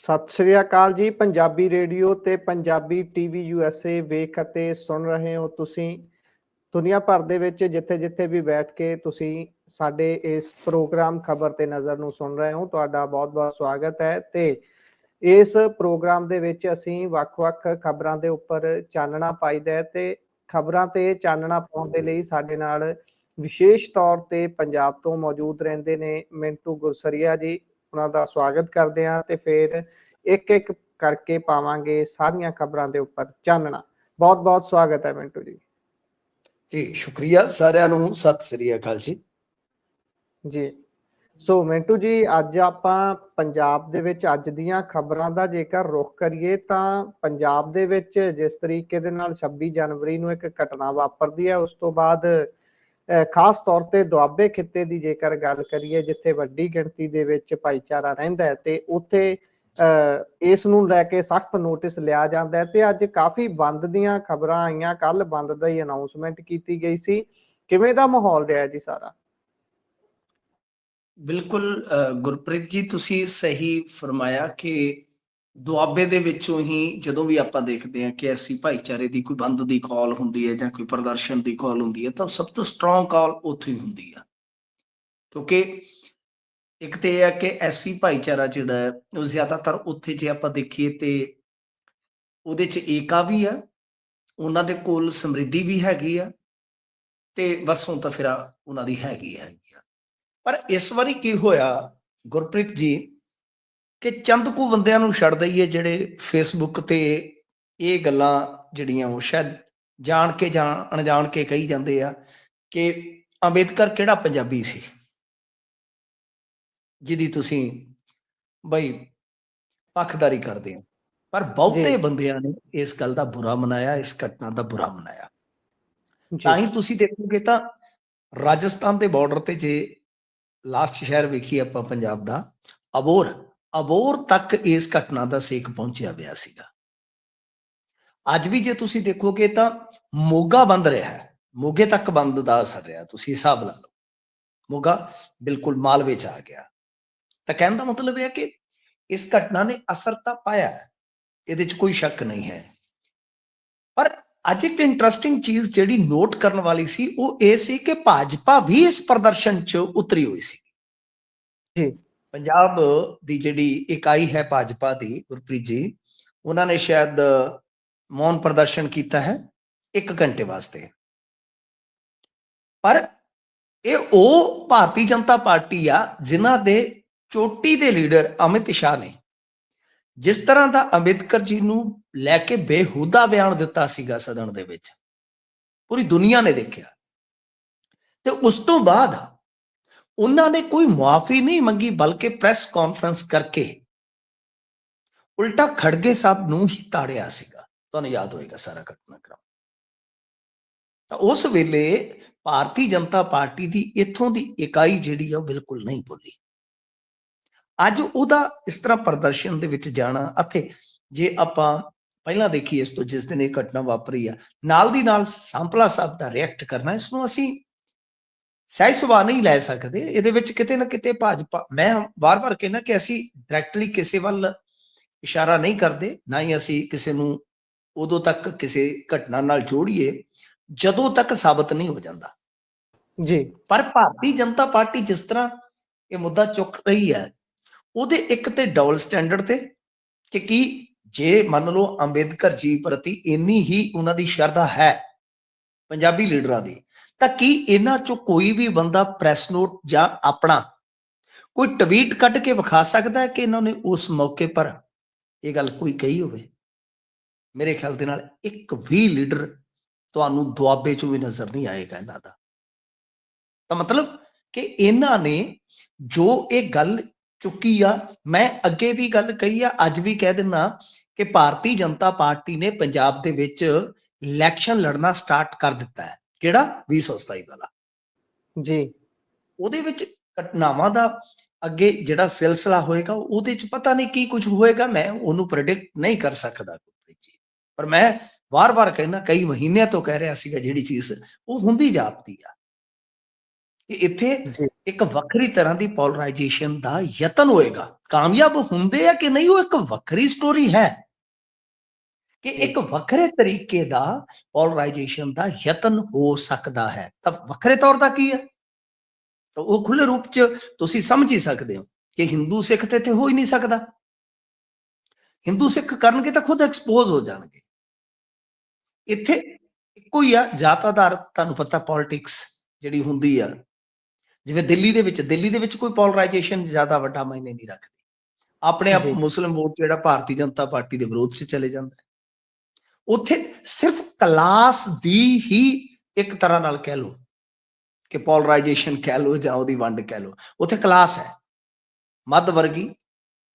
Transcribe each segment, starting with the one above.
ਸਤਿ ਸ੍ਰੀ ਅਕਾਲ ਜੀ। ਪੰਜਾਬੀ ਰੇਡੀਓ ਤੇ Punjabi TV USA ਵੇਖ ਅਤੇ ਸੁਣ ਰਹੇ ਹੋ ਤੁਸੀਂ। ਦੁਨੀਆ ਭਰ ਦੇ ਵਿੱਚ ਜਿੱਥੇ-ਜਿੱਥੇ ਵੀ ਬੈਠ ਕੇ ਤੁਸੀਂ ਸਾਡੇ ਇਸ ਪ੍ਰੋਗਰਾਮ ਖਬਰ ਤੇ ਨਜ਼ਰ ਨੂੰ ਸੁਣ ਰਹੇ ਹੋ, ਤੁਹਾਡਾ ਬਹੁਤ-ਬਹੁਤ ਸਵਾਗਤ ਹੈ। ਤੇ ਇਸ ਪ੍ਰੋਗਰਾਮ ਦੇ ਵਿੱਚ ਅਸੀਂ ਵੱਖ-ਵੱਖ ਖਬਰਾਂ ਦੇ ਉੱਪਰ ਚਾਨਣਾ ਪਾਈਦਾ ਹੈ ਤੇ ਖਬਰਾਂ ਤੇ ਚਾਨਣਾ ਪਾਉਣ ਦੇ ਲਈ ਸਾਡੇ ਨਾਲ ਵਿਸ਼ੇਸ਼ ਤੌਰ ਤੇ ਪੰਜਾਬ ਤੋਂ ਮੌਜੂਦ ਰਹਿੰਦੇ ਨੇ ਮਿੰਟੂ ਗੁਰਸਰੀਆ ਜੀ। ਉਹਨਾਂ ਦਾ ਸਵਾਗਤ ਕਰਦੇ ਹਾਂ ਤੇ ਫਿਰ ਇੱਕ-ਇੱਕ ਕਰਕੇ ਪਾਵਾਂਗੇ ਸਾਰੀਆਂ ਖਬਰਾਂ ਦੇ ਉੱਪਰ ਚਾਨਣਾ। ਬਹੁਤ-ਬਹੁਤ ਸਵਾਗਤ ਹੈ ਮਿੰਟੂ ਜੀ। ਜੀ ਸ਼ੁਕਰੀਆ ਸਾਰਿਆਂ ਨੂੰ, ਸਤਿ ਸ੍ਰੀ ਅਕਾਲ ਜੀ। ਜੀ ਸੋ ਮਿੰਟੂ ਜੀ, ਅੱਜ ਆਪਾਂ ਪੰਜਾਬ ਦੇ ਵਿੱਚ ਅੱਜ ਦੀਆਂ ਖਬਰਾਂ ਦਾ ਜੇਕਰ ਰੁਖ ਕਰੀਏ ਤਾਂ ਪੰਜਾਬ ਦੇ ਵਿੱਚ ਜਿਸ ਤਰੀਕੇ ਦੇ ਨਾਲ 26 ਜਨਵਰੀ ਨੂੰ ਇੱਕ ਘਟਨਾ ਵਾਪਰਦੀ ਹੈ, ਉਸ ਤੋਂ ਬਾਅਦ ਖਾਸ ਤੌਰ ਤੇ ਦੁਆਬੇ ਖਿੱਤੇ ਦੀ ਜੇਕਰ ਗੱਲ ਕਰੀਏ, ਜਿੱਥੇ ਵੱਡੀ ਗਿਣਤੀ ਦੇ ਵਿੱਚ ਭਾਈਚਾਰਾ ਰਹਿੰਦਾ ਹੈ ਤੇ ਉੱਥੇ ਇਸ ਨੂੰ ਲੈ ਕੇ ਸਖਤ ਨੋਟਿਸ ਲਿਆ ਜਾਂਦਾ ਹੈ ਤੇ ਅੱਜ ਕਾਫੀ ਬੰਦ ਦੀਆਂ ਖਬਰਾਂ ਆਈਆਂ। ਕੱਲ ਬੰਦ ਦਾ ਹੀ ਅਨਾਉਂਸਮੈਂਟ ਕੀਤੀ ਗਈ ਸੀ। ਕਿਵੇਂ ਦਾ ਮਾਹੌਲ ਰਿਹਾ ਜੀ ਸਾਰਾ? ਬਿਲਕੁਲ ਗੁਰਪ੍ਰੀਤ ਜੀ, ਤੁਸੀਂ ਸਹੀ ਫਰਮਾਇਆ ਕਿ ਦੁਆਬੇ ਦੇ ਵਿੱਚੋਂ ਹੀ ਜਦੋਂ ਵੀ ਆਪਾਂ ਦੇਖਦੇ ਹਾਂ ਕਿ ਐਸੀ ਭਾਈਚਾਰੇ ਦੀ ਕੋਈ ਬੰਦ ਦੀ ਕਾਲ ਹੁੰਦੀ ਹੈ ਜਾਂ ਕੋਈ ਪ੍ਰਦਰਸ਼ਨ ਦੀ ਕਾਲ ਹੁੰਦੀ ਹੈ ਤਾਂ ਸਭ ਤੋਂ ਸਟਰੋਂਗ ਕਾਲ ਉੱਥੋਂ ਹੀ ਹੁੰਦੀ ਆ। ਕਿਉਂਕਿ ਇੱਕ ਤੇ ਇਹ ਹੈ ਕਿ ਐਸੀ ਭਾਈਚਾਰਾ ਜਿਹੜਾ ਹੈ ਉਹ ਜ਼ਿਆਦਾਤਰ ਉੱਥੇ ਜੇ ਆਪਾਂ ਦੇਖੀਏ ਤੇ ਉਹਦੇ 'ਚ ਏਕਾ ਵੀ ਆ, ਉਹਨਾਂ ਦੇ ਕੋਲ ਸਮਰਿੱਧੀ ਵੀ ਹੈਗੀ ਆ ਤੇ ਵਸੋਂ ਤਾਂ ਫਿਰ ਉਹਨਾਂ ਦੀ ਹੈਗੀ ਆ। ਪਰ ਇਸ ਵਾਰੀ ਕੀ ਹੋਇਆ ਗੁਰਪ੍ਰੀਤ ਜੀ ਕਿ ਚੰਦ ਕੁ ਬੰਦਿਆਂ ਨੂੰ ਛੱਡ ਦਈਏ ਜਿਹੜੇ ਫੇਸਬੁੱਕ ਤੇ ਇਹ ਗੱਲਾਂ ਜਿਹੜੀਆਂ ਉਹ ਸ਼ਾਇਦ ਜਾਣ ਕੇ ਜਾਂ ਅਣਜਾਣ ਕੇ ਕਹੀ ਜਾਂਦੇ ਆ ਕਿ ਅੰਬੇਦਕਰ ਕਿਹੜਾ ਪੰਜਾਬੀ ਸੀ ਜਿਹਦੀ ਤੁਸੀਂ ਬਈ ਪੱਖਦਾਰੀ ਕਰਦੇ ਹੋ। ਪਰ ਬਹੁਤੇ ਬੰਦਿਆਂ ਨੇ ਇਸ ਗੱਲ ਦਾ ਬੁਰਾ ਮਨਾਇਆ, ਇਸ ਘਟਨਾ ਦਾ ਬੁਰਾ ਮਨਾਇਆ। ਤਾਂ ਹੀ ਤੁਸੀਂ ਦੇਖੋਗੇ ਤਾਂ ਰਾਜਸਥਾਨ ਦੇ ਬਾਰਡਰ ਤੇ ਜੇ ਲਾਸਟ ਸ਼ਹਿਰ ਵੇਖੀਏ ਆਪਾਂ ਪੰਜਾਬ ਦਾ, ਅਬੋਰ ਤੱਕ ਇਸ ਘਟਨਾ ਦਾ ਸੇਕ ਪਹੁੰਚਿਆ ਪਿਆ ਸੀਗਾ। ਅੱਜ ਵੀ ਜੇ ਤੁਸੀਂ ਦੇਖੋਗੇ ਤਾਂ ਮੋਗਾ ਬੰਦ ਰਿਹਾ ਹੈ, ਮੋਗੇ ਤੱਕ ਬੰਦ ਦਾ ਅਸਰ ਰਿਹਾ। ਤੁਸੀਂ ਹਿਸਾਬ ਲਾ ਲਓ, ਮੋਗਾ ਬਿਲਕੁਲ ਮਾਲਵੇ 'ਚ ਆ ਗਿਆ। ਤਾਂ ਕਹਿਣ ਦਾ ਮਤਲਬ ਇਹ ਹੈ ਕਿ ਇਸ ਘਟਨਾ ਨੇ ਅਸਰ ਤਾਂ ਪਾਇਆ, ਇਹਦੇ 'ਚ ਕੋਈ ਸ਼ੱਕ ਨਹੀਂ ਹੈ। ਪਰ ਅੱਜ ਇੱਕ ਇੰਟਰਸਟਿੰਗ ਚੀਜ਼ ਜਿਹੜੀ ਨੋਟ ਕਰਨ ਵਾਲੀ ਸੀ ਉਹ ਇਹ ਸੀ ਕਿ ਭਾਜਪਾ ਵੀ ਇਸ ਪ੍ਰਦਰਸ਼ਨ 'ਚ ਉਤਰੀ ਹੋਈ ਸੀ। ਪੰਜਾਬ ਦੀ ਜਿਹੜੀ ਇਕਾਈ ਹੈ ਭਾਜਪਾ ਦੀ, ਗੁਰਪ੍ਰੀਤ ਜੀ, ਉਹਨਾਂ ਨੇ ਸ਼ਾਇਦ ਮੌਨ ਪ੍ਰਦਰਸ਼ਨ ਕੀਤਾ ਹੈ 1 ਘੰਟੇ ਵਾਸਤੇ। ਪਰ ਇਹ ਉਹ ਭਾਰਤੀ ਜਨਤਾ ਪਾਰਟੀ ਆ ਜਿਨ੍ਹਾਂ ਦੇ ਚੋਟੀ ਦੇ ਲੀਡਰ ਅਮਿਤ ਸ਼ਾਹ ਨੇ ਜਿਸ ਤਰ੍ਹਾਂ ਦਾ ਅੰਬੇਦਕਰ ਜੀ ਨੂੰ ਲੈ ਕੇ ਬੇਹੂਦਾ ਬਿਆਨ ਦਿੱਤਾ ਸੀਗਾ ਸਦਨ ਦੇ ਵਿੱਚ, ਪੂਰੀ ਦੁਨੀਆ ਨੇ ਦੇਖਿਆ। ਤੇ ਉਸ ਤੋਂ ਬਾਅਦ ਉਹਨਾਂ ਨੇ ਕੋਈ ਮੁਆਫੀ ਨਹੀਂ ਮੰਗੀ, ਬਲਕਿ ਪ੍ਰੈਸ ਕਾਨਫਰੰਸ ਕਰਕੇ ਉਲਟਾ ਖੜਗੇ ਸਾਹਿਬ ਨੂੰ ਹੀ ਤਾੜਿਆ ਸੀਗਾ। ਤੁਹਾਨੂੰ ਯਾਦ ਹੋਏਗਾ ਸਾਰਾ ਘਟਨਾਕ੍ਰਮ। ਤਾਂ ਉਸ ਵੇਲੇ ਭਾਰਤੀ ਜਨਤਾ ਪਾਰਟੀ ਦੀ ਇੱਥੋਂ ਦੀ ਇਕਾਈ ਜਿਹੜੀ ਆ ਉਹ ਬਿਲਕੁਲ ਨਹੀਂ ਭੁੱਲੀ। ਅੱਜ ਉਹਦਾ ਇਸ ਤਰ੍ਹਾਂ ਪ੍ਰਦਰਸ਼ਨ ਦੇ ਵਿੱਚ ਜਾਣਾ, ਅਤੇ ਜੇ ਆਪਾਂ ਪਹਿਲਾਂ ਦੇਖੀਏ ਇਸ ਤੋਂ ਜਿਸ ਦਿਨ ਇਹ ਘਟਨਾ ਵਾਪਰੀ ਆ, ਨਾਲ ਦੀ ਨਾਲ ਸਾਂਪਲਾ ਸਾਹਿਬ ਦਾ ਰਿਐਕਟ ਕਰਨਾ, ਇਸ ਨੂੰ ਅਸੀਂ ਸਹਿ ਸੁਭਾਅ ਨਹੀਂ ਲੈ ਸਕਦੇ। ਇਹਦੇ ਵਿੱਚ ਕਿਤੇ ਨਾ ਕਿਤੇ ਭਾਜਪਾ, ਮੈਂ ਵਾਰ-ਵਾਰ ਕਹਿਣਾ ਕਿ ਅਸੀਂ ਡਾਇਰੈਕਟਲੀ ਕਿਸੇ ਵੱਲ ਇਸ਼ਾਰਾ ਨਹੀਂ ਕਰਦੇ, ਨਾ ਹੀ ਅਸੀਂ ਕਿਸੇ ਨੂੰ ਉਦੋਂ ਤੱਕ ਕਿਸੇ ਘਟਨਾ ਨਾਲ ਜੋੜੀਏ ਜਦੋਂ ਤੱਕ ਸਾਬਤ ਨਹੀਂ ਹੋ ਜਾਂਦਾ ਜੀ। ਪਰ ਭਾਰਤੀ ਜਨਤਾ ਪਾਰਟੀ ਜਿਸ ਤਰ੍ਹਾਂ ਇਹ ਮੁੱਦਾ ਚੁੱਕ ਰਹੀ ਹੈ, ਉਹਦੇ ਇੱਕ ਤੇ ਡਬਲ ਸਟੈਂਡਰਡ ਤੇ ਕਿ ਕੀ ਜੇ ਮੰਨ ਲਓ ਅੰਬੇਦਕਰ ਜੀ ਪ੍ਰਤੀ ਇੰਨੀ ਹੀ ਉਹਨਾਂ ਦੀ ਸ਼ਰਧਾ ਹੈ ਪੰਜਾਬੀ ਲੀਡਰਾਂ ਦੀ, ਤਾਂ ਕੀ ਇਹਨਾਂ ਚੋਂ ਕੋਈ ਵੀ ਬੰਦਾ ਪ੍ਰੈਸ ਨੋਟ ਜਾਂ ਆਪਣਾ ਕੋਈ ਟਵੀਟ ਕੱਢ ਕੇ ਵਿਖਾ ਸਕਦਾ ਹੈ ਕਿ ਇਹਨਾਂ ਨੇ ਉਸ ਮੌਕੇ ਪਰ ਇਹ ਗੱਲ ਕੋਈ ਕਹੀ ਹੋਵੇ? ਮੇਰੇ ਖਿਆਲ ਦੇ ਨਾਲ ਇੱਕ ਵੀ ਲੀਡਰ ਤੁਹਾਨੂੰ ਦੁਆਬੇ ਚੋਂ ਵੀ ਨਜ਼ਰ ਨਹੀਂ ਆਏਗਾ ਇਹਨਾਂ ਦਾ। ਤਾਂ ਮਤਲਬ ਕਿ ਇਹਨਾਂ ਨੇ ਜੋ ਇਹ ਗੱਲ ਚੁੱਕੀ ਆ, ਮੈਂ ਅੱਗੇ ਵੀ ਗੱਲ ਕਹੀ ਆ, ਅੱਜ ਵੀ ਕਹਿ ਦਿੰਦਾ ਕਿ ਭਾਰਤੀ ਜਨਤਾ ਪਾਰਟੀ ਨੇ ਪੰਜਾਬ ਦੇ ਵਿੱਚ ਇਲੈਕਸ਼ਨ ਲੜਨਾ ਸਟਾਰਟ ਕਰ ਦਿੱਤਾ ਹੈ। ਕਿਹੜਾ? 2027 ਵਾਲਾ ਜੀ। ਉਹਦੇ ਵਿੱਚ ਘਟਨਾਵਾਂ ਦਾ ਅੱਗੇ ਜਿਹੜਾ ਸਿਲਸਿਲਾ ਹੋਏਗਾ ਉਹਦੇ 'ਚ ਪਤਾ ਨਹੀਂ ਕੀ ਕੁਝ ਹੋਏਗਾ, ਮੈਂ ਉਹਨੂੰ ਪ੍ਰੈਡਿਕਟ ਨਹੀਂ ਕਰ ਸਕਦਾ ਜੀ। ਪਰ ਮੈਂ ਵਾਰ-ਵਾਰ ਕਹਿਣਾ, ਕਈ ਮਹੀਨਿਆਂ ਤੋਂ ਕਹਿ ਰਿਹਾ ਸੀਗਾ ਜਿਹੜੀ ਚੀਜ਼ ਉਹ ਹੁੰਦੀ ਜਾਪਦੀ ਆ। ਕਿ ਇੱਥੇ ਜੀ ਇੱਕ ਵੱਖਰੀ ਤਰ੍ਹਾਂ ਦੀ ਪੋਲਰਾਈਜੇਸ਼ਨ ਦਾ ਯਤਨ ਹੋਏਗਾ। ਕਾਮਯਾਬ ਹੁੰਦੇ ਆ ਕਿ ਨਹੀਂ, ਉਹ ਇੱਕ ਵੱਖਰੀ ਸਟੋਰੀ ਹੈ, ਕਿ ਜੀ ਇੱਕ ਵੱਖਰੇ ਤਰੀਕੇ ਦਾ ਪੋਲਰਾਈਜੇਸ਼ਨ ਦਾ ਯਤਨ ਹੋ ਸਕਦਾ ਹੈ। ਤਾਂ ਵੱਖਰੇ ਤੌਰ ਦਾ ਕੀ ਹੈ, ਤਾਂ ਉਹ ਖੁੱਲੇ ਰੂਪ ਚ ਤੁਸੀਂ ਸਮਝ ਹੀ ਸਕਦੇ ਹੋ ਕਿ ਹਿੰਦੂ ਸਿੱਖ ਤੇ ਇੱਥੇ ਹੋ ਹੀ ਨਹੀਂ ਸਕਦਾ। ਹਿੰਦੂ ਸਿੱਖ ਕਰਨਗੇ ਤਾਂ ਖੁਦ ਐਕਸਪੋਜ਼ ਹੋ ਜਾਣਗੇ। ਇੱਥੇ ਇੱਕੋ ਹੀ ਆ ਜਾਤ ਆਧਾਰ, ਤੁਹਾਨੂੰ ਪਤਾ ਪੋਲਿਟਿਕਸ ਜਿਹੜੀ ਹੁੰਦੀ ਆ, ਜਿਵੇਂ ਦਿੱਲੀ ਦੇ ਵਿੱਚ ਕੋਈ ਪੋਲਰਾਈਜੇਸ਼ਨ ਜ਼ਿਆਦਾ ਵੱਡਾ ਮਾਇਨੇ ਨਹੀਂ ਰੱਖਦੀ। ਆਪਣੇ ਆਪ ਜੀ ਮੁਸਲਿਮ ਵੋਟ ਜਿਹੜਾ ਭਾਰਤੀ ਜਨਤਾ ਪਾਰਟੀ ਦੇ ਵਿਰੋਧ 'ਚ ਚਲੇ ਜਾਂਦਾ ਹੈ। ਉੱਥੇ ਸਿਰਫ ਕਲਾਸ ਦੀ ਹੀ ਇੱਕ ਤਰ੍ਹਾਂ ਨਾਲ ਕਹਿ ਲਓ ਕਿ ਪੋਲਰਾਈਜੇਸ਼ਨ ਕਹਿ ਲਓ ਜਾਂ ਉਹਦੀ ਵੰਡ ਕਹਿ ਲਓ, ਉੱਥੇ ਕਲਾਸ ਹੈ ਮੱਧ ਵਰਗੀ।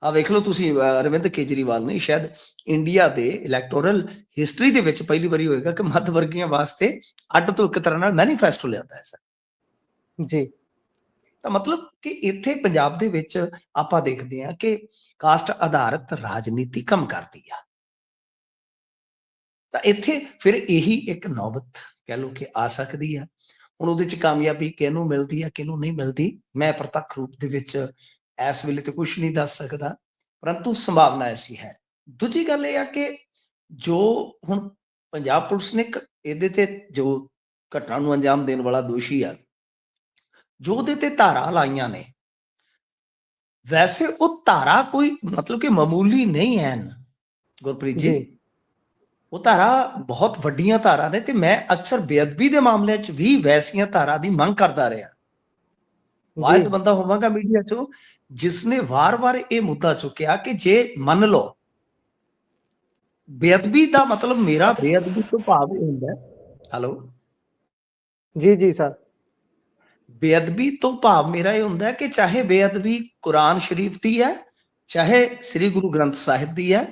ਆ ਵੇਖ ਲਓ ਤੁਸੀਂ, ਅਰਵਿੰਦ ਕੇਜਰੀਵਾਲ ਨੇ ਸ਼ਾਇਦ ਇੰਡੀਆ ਦੇ ਇਲੈਕਟੋਰਲ ਹਿਸਟਰੀ ਦੇ ਵਿੱਚ ਪਹਿਲੀ ਵਾਰੀ ਹੋਏਗਾ ਕਿ ਮੱਧ ਵਰਗੀਆਂ ਵਾਸਤੇ ਅੱਡ ਤੋਂ ਇੱਕ ਤਰ੍ਹਾਂ ਨਾਲ ਮੈਨੀਫੈਸਟੋ ਲਿਆਂਦਾ ਹੈ ਸਰ। ਜੀ ਤਾਂ ਮਤਲਬ ਕਿ ਇੱਥੇ ਪੰਜਾਬ ਦੇ ਵਿੱਚ ਆਪਾਂ ਦੇਖਦੇ ਹਾਂ ਕਿ ਕਾਸਟ ਆਧਾਰਿਤ ਰਾਜਨੀਤੀ ਕੰਮ ਕਰਦੀ ਆ। ਤਾਂ ਇੱਥੇ ਫਿਰ ਇਹੀ ਇੱਕ ਨੌਬਤ ਕਹਿ ਲਓ ਕਿ ਆ ਸਕਦੀ ਆ। ਹੁਣ ਉਹਦੇ ਚ ਕਾਮਯਾਬੀ ਕਿਹਨੂੰ ਮਿਲਦੀ ਆ ਕਿਹਨੂੰ ਨਹੀਂ ਮਿਲਦੀ, ਮੈਂ ਪ੍ਰਤੱਖ ਰੂਪ ਦੇ ਵਿੱਚ ਇਸ ਵੇਲੇ ਤੇ ਕੁਝ ਨਹੀਂ ਦੱਸ ਸਕਦਾ, ਪਰੰਤੂ ਸੰਭਾਵਨਾ ਐਸੀ ਹੈ। ਦੂਜੀ ਗੱਲ ਇਹ ਆ ਕਿ ਜੋ ਹੁਣ ਪੰਜਾਬ ਪੁਲਿਸ ਨੇ ਇਹਦੇ ਤੇ ਜੋ ਘਟਨਾ ਨੂੰ ਅੰਜਾਮ ਦੇਣ ਵਾਲਾ ਦੋਸ਼ੀ ਆ, ਜੋ ਉਹਦੇ ਤੇ ਧਾਰਾ ਲਾਈਆਂ ਨੇ, ਵੈਸੇ ਉਹ ਧਾਰਾ ਕੋਈ ਮਤਲਬ ਕਿ ਮਾਮੂਲੀ ਨਹੀਂ ਹੈ ਗੁਰਪ੍ਰੀਤ ਜੀ। ਜੀ ਉਹ ਧਾਰਾ ਬਹੁਤ ਵੱਡੀਆਂ ਧਾਰਾ ਨੇ, ਤੇ ਮੈਂ ਅਕਸਰ ਬੇਅਦਬੀ ਦੇ ਮਾਮਲਿਆਂ 'ਚ ਵੀ ਵੈਸੀਆਂ ਧਾਰਾ ਦੀ ਮੰਗ ਕਰਦਾ ਰਿਹਾ। ਵਾਹਿਦ ਜੀ ਬੰਦਾ ਹੋਵਾਂਗਾ ਮੀਡੀਆ 'ਚੋਂ ਜਿਸਨੇ ਵਾਰ-ਵਾਰ ਇਹ ਮੁੱਦਾ ਚੁੱਕਿਆ ਕਿ ਜੇ ਮੰਨ ਲਓ ਬੇਅਦਬੀ ਦਾ ਮਤਲਬ, ਮੇਰਾ ਬੇਅਦਬੀ ਤੋਂ ਭਾਵ ਇਹ ਹੁੰਦਾ, ਹੈਲੋ, ਜੀ ਜੀ ਸਰ, ਬੇਅਦਬੀ ਤੋਂ ਭਾਵ ਮੇਰਾ ਇਹ ਹੁੰਦਾ ਕਿ ਚਾਹੇ ਬੇਅਦਬੀ ਕੁਰਾਨ ਸ਼ਰੀਫ ਦੀ ਹੈ, ਚਾਹੇ ਸ੍ਰੀ ਗੁਰੂ ਗ੍ਰੰਥ ਸਾਹਿਬ ਦੀ ਹੈ,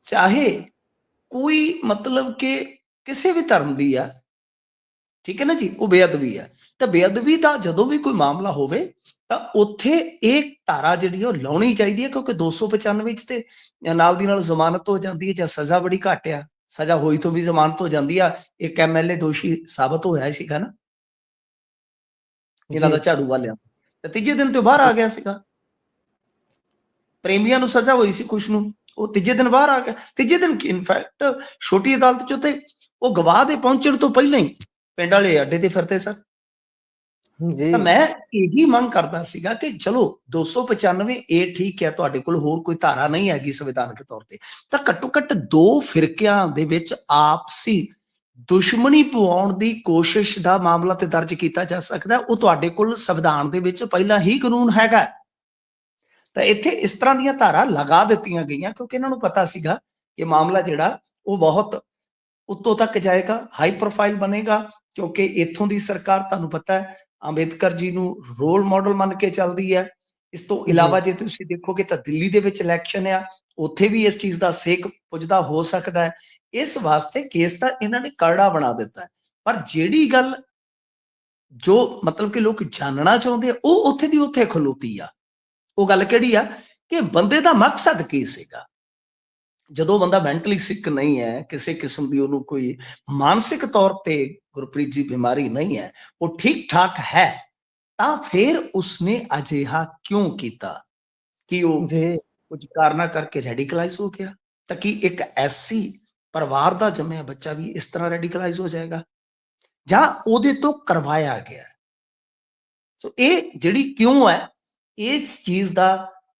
ਚਾਹੇ ਕੋਈ ਮਤਲਬ ਕਿ ਕਿਸੇ ਵੀ ਧਰਮ ਦੀ ਆ, ਠੀਕ ਹੈ ਨਾ ਜੀ, ਉਹ ਬੇਅਦਬੀ ਹੈ। ਤਾਂ ਬੇਅਦਬੀ ਦਾ ਜਦੋਂ ਵੀ ਕੋਈ ਮਾਮਲਾ ਹੋਵੇ ਤਾਂ ਉੱਥੇ ਇਹ ਧਾਰਾ ਜਿਹੜੀ ਉਹ ਲਾਉਣੀ ਚਾਹੀਦੀ ਹੈ, ਕਿਉਂਕਿ 295 ਚ ਤੇ ਨਾਲ ਦੀ ਨਾਲ ਜ਼ਮਾਨਤ ਹੋ ਜਾਂਦੀ ਹੈ ਜਾਂ ਸਜ਼ਾ ਬੜੀ ਘੱਟ ਆ, ਸਜ਼ਾ ਹੋਈ ਤੋਂ ਵੀ ਜ਼ਮਾਨਤ ਹੋ ਜਾਂਦੀ ਆ। ਇੱਕ ਐਮਐਲਏ ਦੋਸ਼ੀ ਸਾਬਤ ਹੋਇਆ ਸੀਗਾ ਨਾ ਇਹਨਾਂ ਦਾ, ਜੀ ਝਾੜੂ ਵਾਲਿਆਂ, ਤੇ ਤੀਜੇ ਦਿਨ ਤੇ ਬਾਹਰ ਆ ਗਿਆ ਸੀਗਾ। ਪ੍ਰੇਮੀਆਂ ਨੂੰ ਸਜ਼ਾ ਹੋਈ ਸੀ ਕੁਛ ਨੂੰ, ਉਹ ਤੀਜੇ ਦਿਨ ਬਾਹਰ ਆ ਗਿਆ। ਤੀਜੇ ਦਿਨ ਇਨਫੈਕਟ ਛੋਟੀ ਅਦਾਲਤ ਚ ਤੇ ਉਹ ਗਵਾਹ ਦੇ ਪਹੁੰਚਣ ਤੋਂ ਪਹਿਲਾਂ ਹੀ ਪਿੰਡ ਵਾਲੇ ਅੱਡੇ ਤੇ ਫਿਰਦੇ ਸਨ। ਜੀ ਤਾਂ ਮੈਂ ਇਹੀ ਮੰਗ ਕਰਦਾ ਸੀਗਾ ਕਿ ਚਲੋ 295 ਇਹ ਠੀਕ ਹੈ, ਤੁਹਾਡੇ ਕੋਲ ਹੋਰ ਕੋਈ ਧਾਰਾ ਨਹੀਂ ਹੈਗੀ ਸੰਵਿਧਾਨਕ ਤੌਰ ਤੇ, ਤਾਂ ਘੱਟੋ ਘੱਟ ਦੋ ਫਿਰਕਿਆਂ ਦੇ ਵਿੱਚ ਆਪਸੀ ਦੁਸ਼ਮਣੀ ਪਵਾਉਣ ਦੀ ਕੋਸ਼ਿਸ਼ ਦਾ ਮਾਮਲਾ ਤੇ ਦਰਜ ਕੀਤਾ ਜਾ ਸਕਦਾ। ਉਹ ਤੁਹਾਡੇ ਕੋਲ ਸੰਵਿਧਾਨ ਦੇ ਵਿੱਚ ਪਹਿਲਾਂ ਹੀ ਕਾਨੂੰਨ ਹੈਗਾ। ਤਾਂ ਇੱਥੇ ਇਸ ਤਰ੍ਹਾਂ ਦੀਆਂ ਧਾਰਾ ਲਗਾ ਦਿੱਤੀਆਂ ਗਈਆਂ ਕਿਉਂਕਿ ਇਹਨਾਂ ਨੂੰ ਪਤਾ ਸੀਗਾ ਕਿ ਮਾਮਲਾ ਜਿਹੜਾ ਉਹ ਬਹੁਤ ਉੱਤੋਂ ਤੱਕ ਜਾਏਗਾ, ਹਾਈ ਪ੍ਰੋਫਾਈਲ ਬਣੇਗਾ, ਕਿਉਂਕਿ ਇੱਥੋਂ ਦੀ ਸਰਕਾਰ ਤੁਹਾਨੂੰ ਪਤਾ ਹੈ ਅੰਬੇਦਕਰ ਜੀ ਨੂੰ ਰੋਲ ਮਾਡਲ ਮੰਨ ਕੇ ਚੱਲਦੀ ਹੈ। ਇਸ ਤੋਂ ਇਲਾਵਾ ਜੇ ਤੁਸੀਂ ਦੇਖੋਗੇ ਤਾਂ ਦਿੱਲੀ ਦੇ ਵਿੱਚ ਇਲੈਕਸ਼ਨ ਆ, ਉੱਥੇ ਵੀ ਇਸ ਚੀਜ਼ ਦਾ ਸੇਕ ਪੁੱਜਦਾ ਹੋ ਸਕਦਾ ਹੈ। ਇਸ ਵਾਸਤੇ ਕੇਸ ਤਾਂ ਇਹਨਾਂ ਨੇ ਕਰੜਾ ਬਣਾ ਦਿੱਤਾ ਹੈ। ਪਰ ਜਿਹੜੀ ਗੱਲ ਜੋ ਮਤਲਬ ਕਿ ਲੋਕ ਜਾਣਨਾ ਚਾਹੁੰਦੇ ਆ ਉਹ ਉੱਥੇ ਦੀ ਉੱਥੇ ਖਲੋਤੀ ਆ। ਉਹ ਗੱਲ ਕਿਹੜੀ ਆ ਕਿ ਬੰਦੇ ਦਾ ਮਕਸਦ ਕੀ ਸੀਗਾ। ਜਦੋਂ ਬੰਦਾ ਮੈਂਟਲੀ ਸਿੱਕ ਨਹੀਂ ਹੈ, ਕਿਸੇ ਕਿਸਮ ਦੀ ਉਹਨੂੰ ਕੋਈ ਮਾਨਸਿਕ ਤੌਰ ਤੇ ਗੁਰਪ੍ਰੀਤ ਜੀ ਬਿਮਾਰੀ ਨਹੀਂ ਹੈ, ਉਹ ਠੀਕ ਠਾਕ ਹੈ, ਤਾਂ ਫਿਰ ਉਸਨੇ ਅਜਿਹਾ ਕਿਉਂ ਕੀਤਾ? ਕਿ ਉਹ ਜੀ ਕੁਝ ਕਾਰਨਾਂ ਕਰਕੇ ਰੈਡੀਕਲਾਈਜ਼ ਹੋ ਗਿਆ? ਤਾਂ ਕੀ ਇੱਕ ਐਸੀ ਪਰਿਵਾਰ ਦਾ ਜੰਮਿਆ ਬੱਚਾ ਵੀ ਇਸ ਤਰ੍ਹਾਂ ਰੈਡੀਕਲਾਈਜ਼ ਹੋ ਜਾਏਗਾ, ਜਾਂ ਉਹਦੇ ਤੋਂ ਕਰਵਾਇਆ ਗਿਆ? ਸੋ ਇਹ ਜਿਹੜੀ ਕਿਉਂ ਹੈ, ਇਸ ਚੀਜ਼ ਦਾ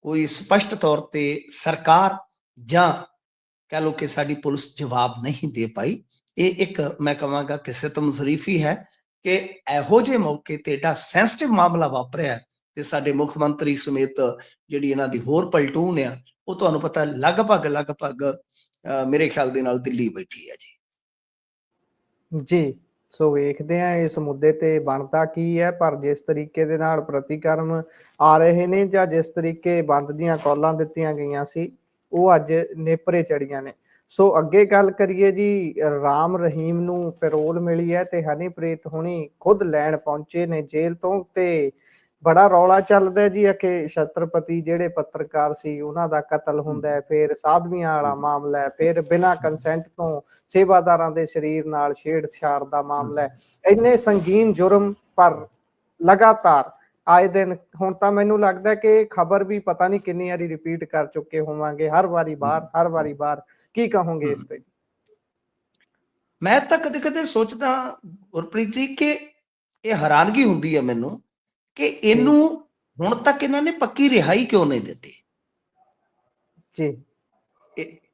ਕੋਈ ਸਪਸ਼ਟ ਤੌਰ ਤੇ ਸਰਕਾਰ ਜਾਂ ਕਹਿ ਲਓ ਕਿ ਸਾਡੀ ਪੁਲਿਸ ਜਵਾਬ ਨਹੀਂ ਦੇ ਪਾਈ। ਇਹ ਇੱਕ ਮੈਂ ਕਹਾਂਗਾ ਕਿ ਸਿਤਮਜ਼ਰੀਫੀ ਹੈ ਕਿ ਇਹੋ ਜਿਹੇ ਮੌਕੇ ਤੇ ਏਡਾ ਸੈਂਸਿਟਿਵ ਮਾਮਲਾ ਵਾਪਰਿਆ ਤੇ ਸਾਡੇ ਮੁੱਖ ਮੰਤਰੀ ਸਮੇਤ ਜਿਹੜੀ ਇਹਨਾਂ ਦੀ ਹੋਰ ਪਲਟੂਨ ਆ, ਉਹ ਤੁਹਾਨੂੰ ਪਤਾ ਲਗਭਗ ਮੇਰੇ ਖਿਆਲ ਦੇ ਨਾਲ ਦਿੱਲੀ ਬੈਠੀ ਹੈ ਜੀ। ਜੀ ਸੋ ਵੇਖਦੇ ਆ ਇਸ ਮੁੱਦੇ ਤੇ ਬਣਦਾ ਕੀ ਹੈ। ਪਰ ਜਿਸ ਤਰੀਕੇ ਦੇ ਨਾਲ ਪ੍ਰਤੀਕਰਮ ਆ ਰਹੇ ਨੇ ਜਾਂ ਜਿਸ ਤਰੀਕੇ ਬੰਦ ਦੀਆਂ ਕਾਲਾਂ ਦਿੱਤੀਆਂ ਗਈਆਂ ਸੀ, ਉਹ ਅੱਜ ਨੇਪਰੇ ਚੜੀਆਂ ਨੇ। ਸੋ ਅੱਗੇ ਗੱਲ ਕਰੀਏ ਜੀ, ਰਾਮ ਰਹੀਮ ਨੂੰ ਪੈਰੋਲ ਮਿਲੀ ਹੈ ਤੇ ਹਨੀਪ੍ਰੀਤ ਹੁਣੀ ਖੁਦ ਲੈਣ ਪਹੁੰਚੇ ਨੇ ਜੇਲ੍ਹ ਤੋਂ, ਤੇ ਬੜਾ ਰੌਲਾ ਚੱਲਦਾ ਜੀ ਕਿ ਛਤਰਪਤੀ ਜਿਹੜੇ ਪੱਤਰਕਾਰ ਸੀ ਉਹਨਾਂ ਦਾ ਕਤਲ ਹੁੰਦਾ ਹੈ, ਫਿਰ ਸਾਧਵੀਆਂ ਵਾਲਾ ਮਾਮਲਾ ਹੈ, ਫਿਰ ਬਿਨਾਂ ਕੰਸੈਂਟ ਤੋਂ ਸੇਵਾਦਾਰਾਂ ਦੇ ਸਰੀਰ ਨਾਲ ਛੇੜਛਾੜ ਦਾ ਮਾਮਲਾ ਹੈ। ਇੰਨੇ ਸੰਗੀਨ ਜੁਰਮ, ਪਰ ਲਗਾਤਾਰ ਆਏ ਦਿਨ। ਹੁਣ ਤਾਂ ਮੈਨੂੰ ਲੱਗਦਾ ਕਿ ਖਬਰ ਵੀ ਪਤਾ ਨਹੀਂ ਕਿੰਨੀ ਵਾਰੀ ਰਿਪੀਟ ਕਰ ਚੁੱਕੇ ਹੋਵਾਂਗੇ, ਹਰ ਵਾਰੀ ਬਾਹਰ, ਹਰ ਵਾਰੀ ਬਾਹਰ। ਕੀ ਕਹੋਗੇ ਇਸ ਤੇ? ਮੈਂ ਤਾਂ ਕਦੇ ਕਦੇ ਸੋਚਦਾ ਗੁਰਪ੍ਰੀਤ ਜੀ ਕਿ ਇਹ ਹੈਰਾਨਗੀ ਹੁੰਦੀ ਹੈ ਮੈਨੂੰ ਕਿ ਇਹਨੂੰ ਹੁਣ ਤੱਕ ਇਹਨਾਂ ਨੇ ਪੱਕੀ ਰਿਹਾਈ ਕਿਉਂ ਨਹੀਂ ਦਿੱਤੀ। ਜੀ।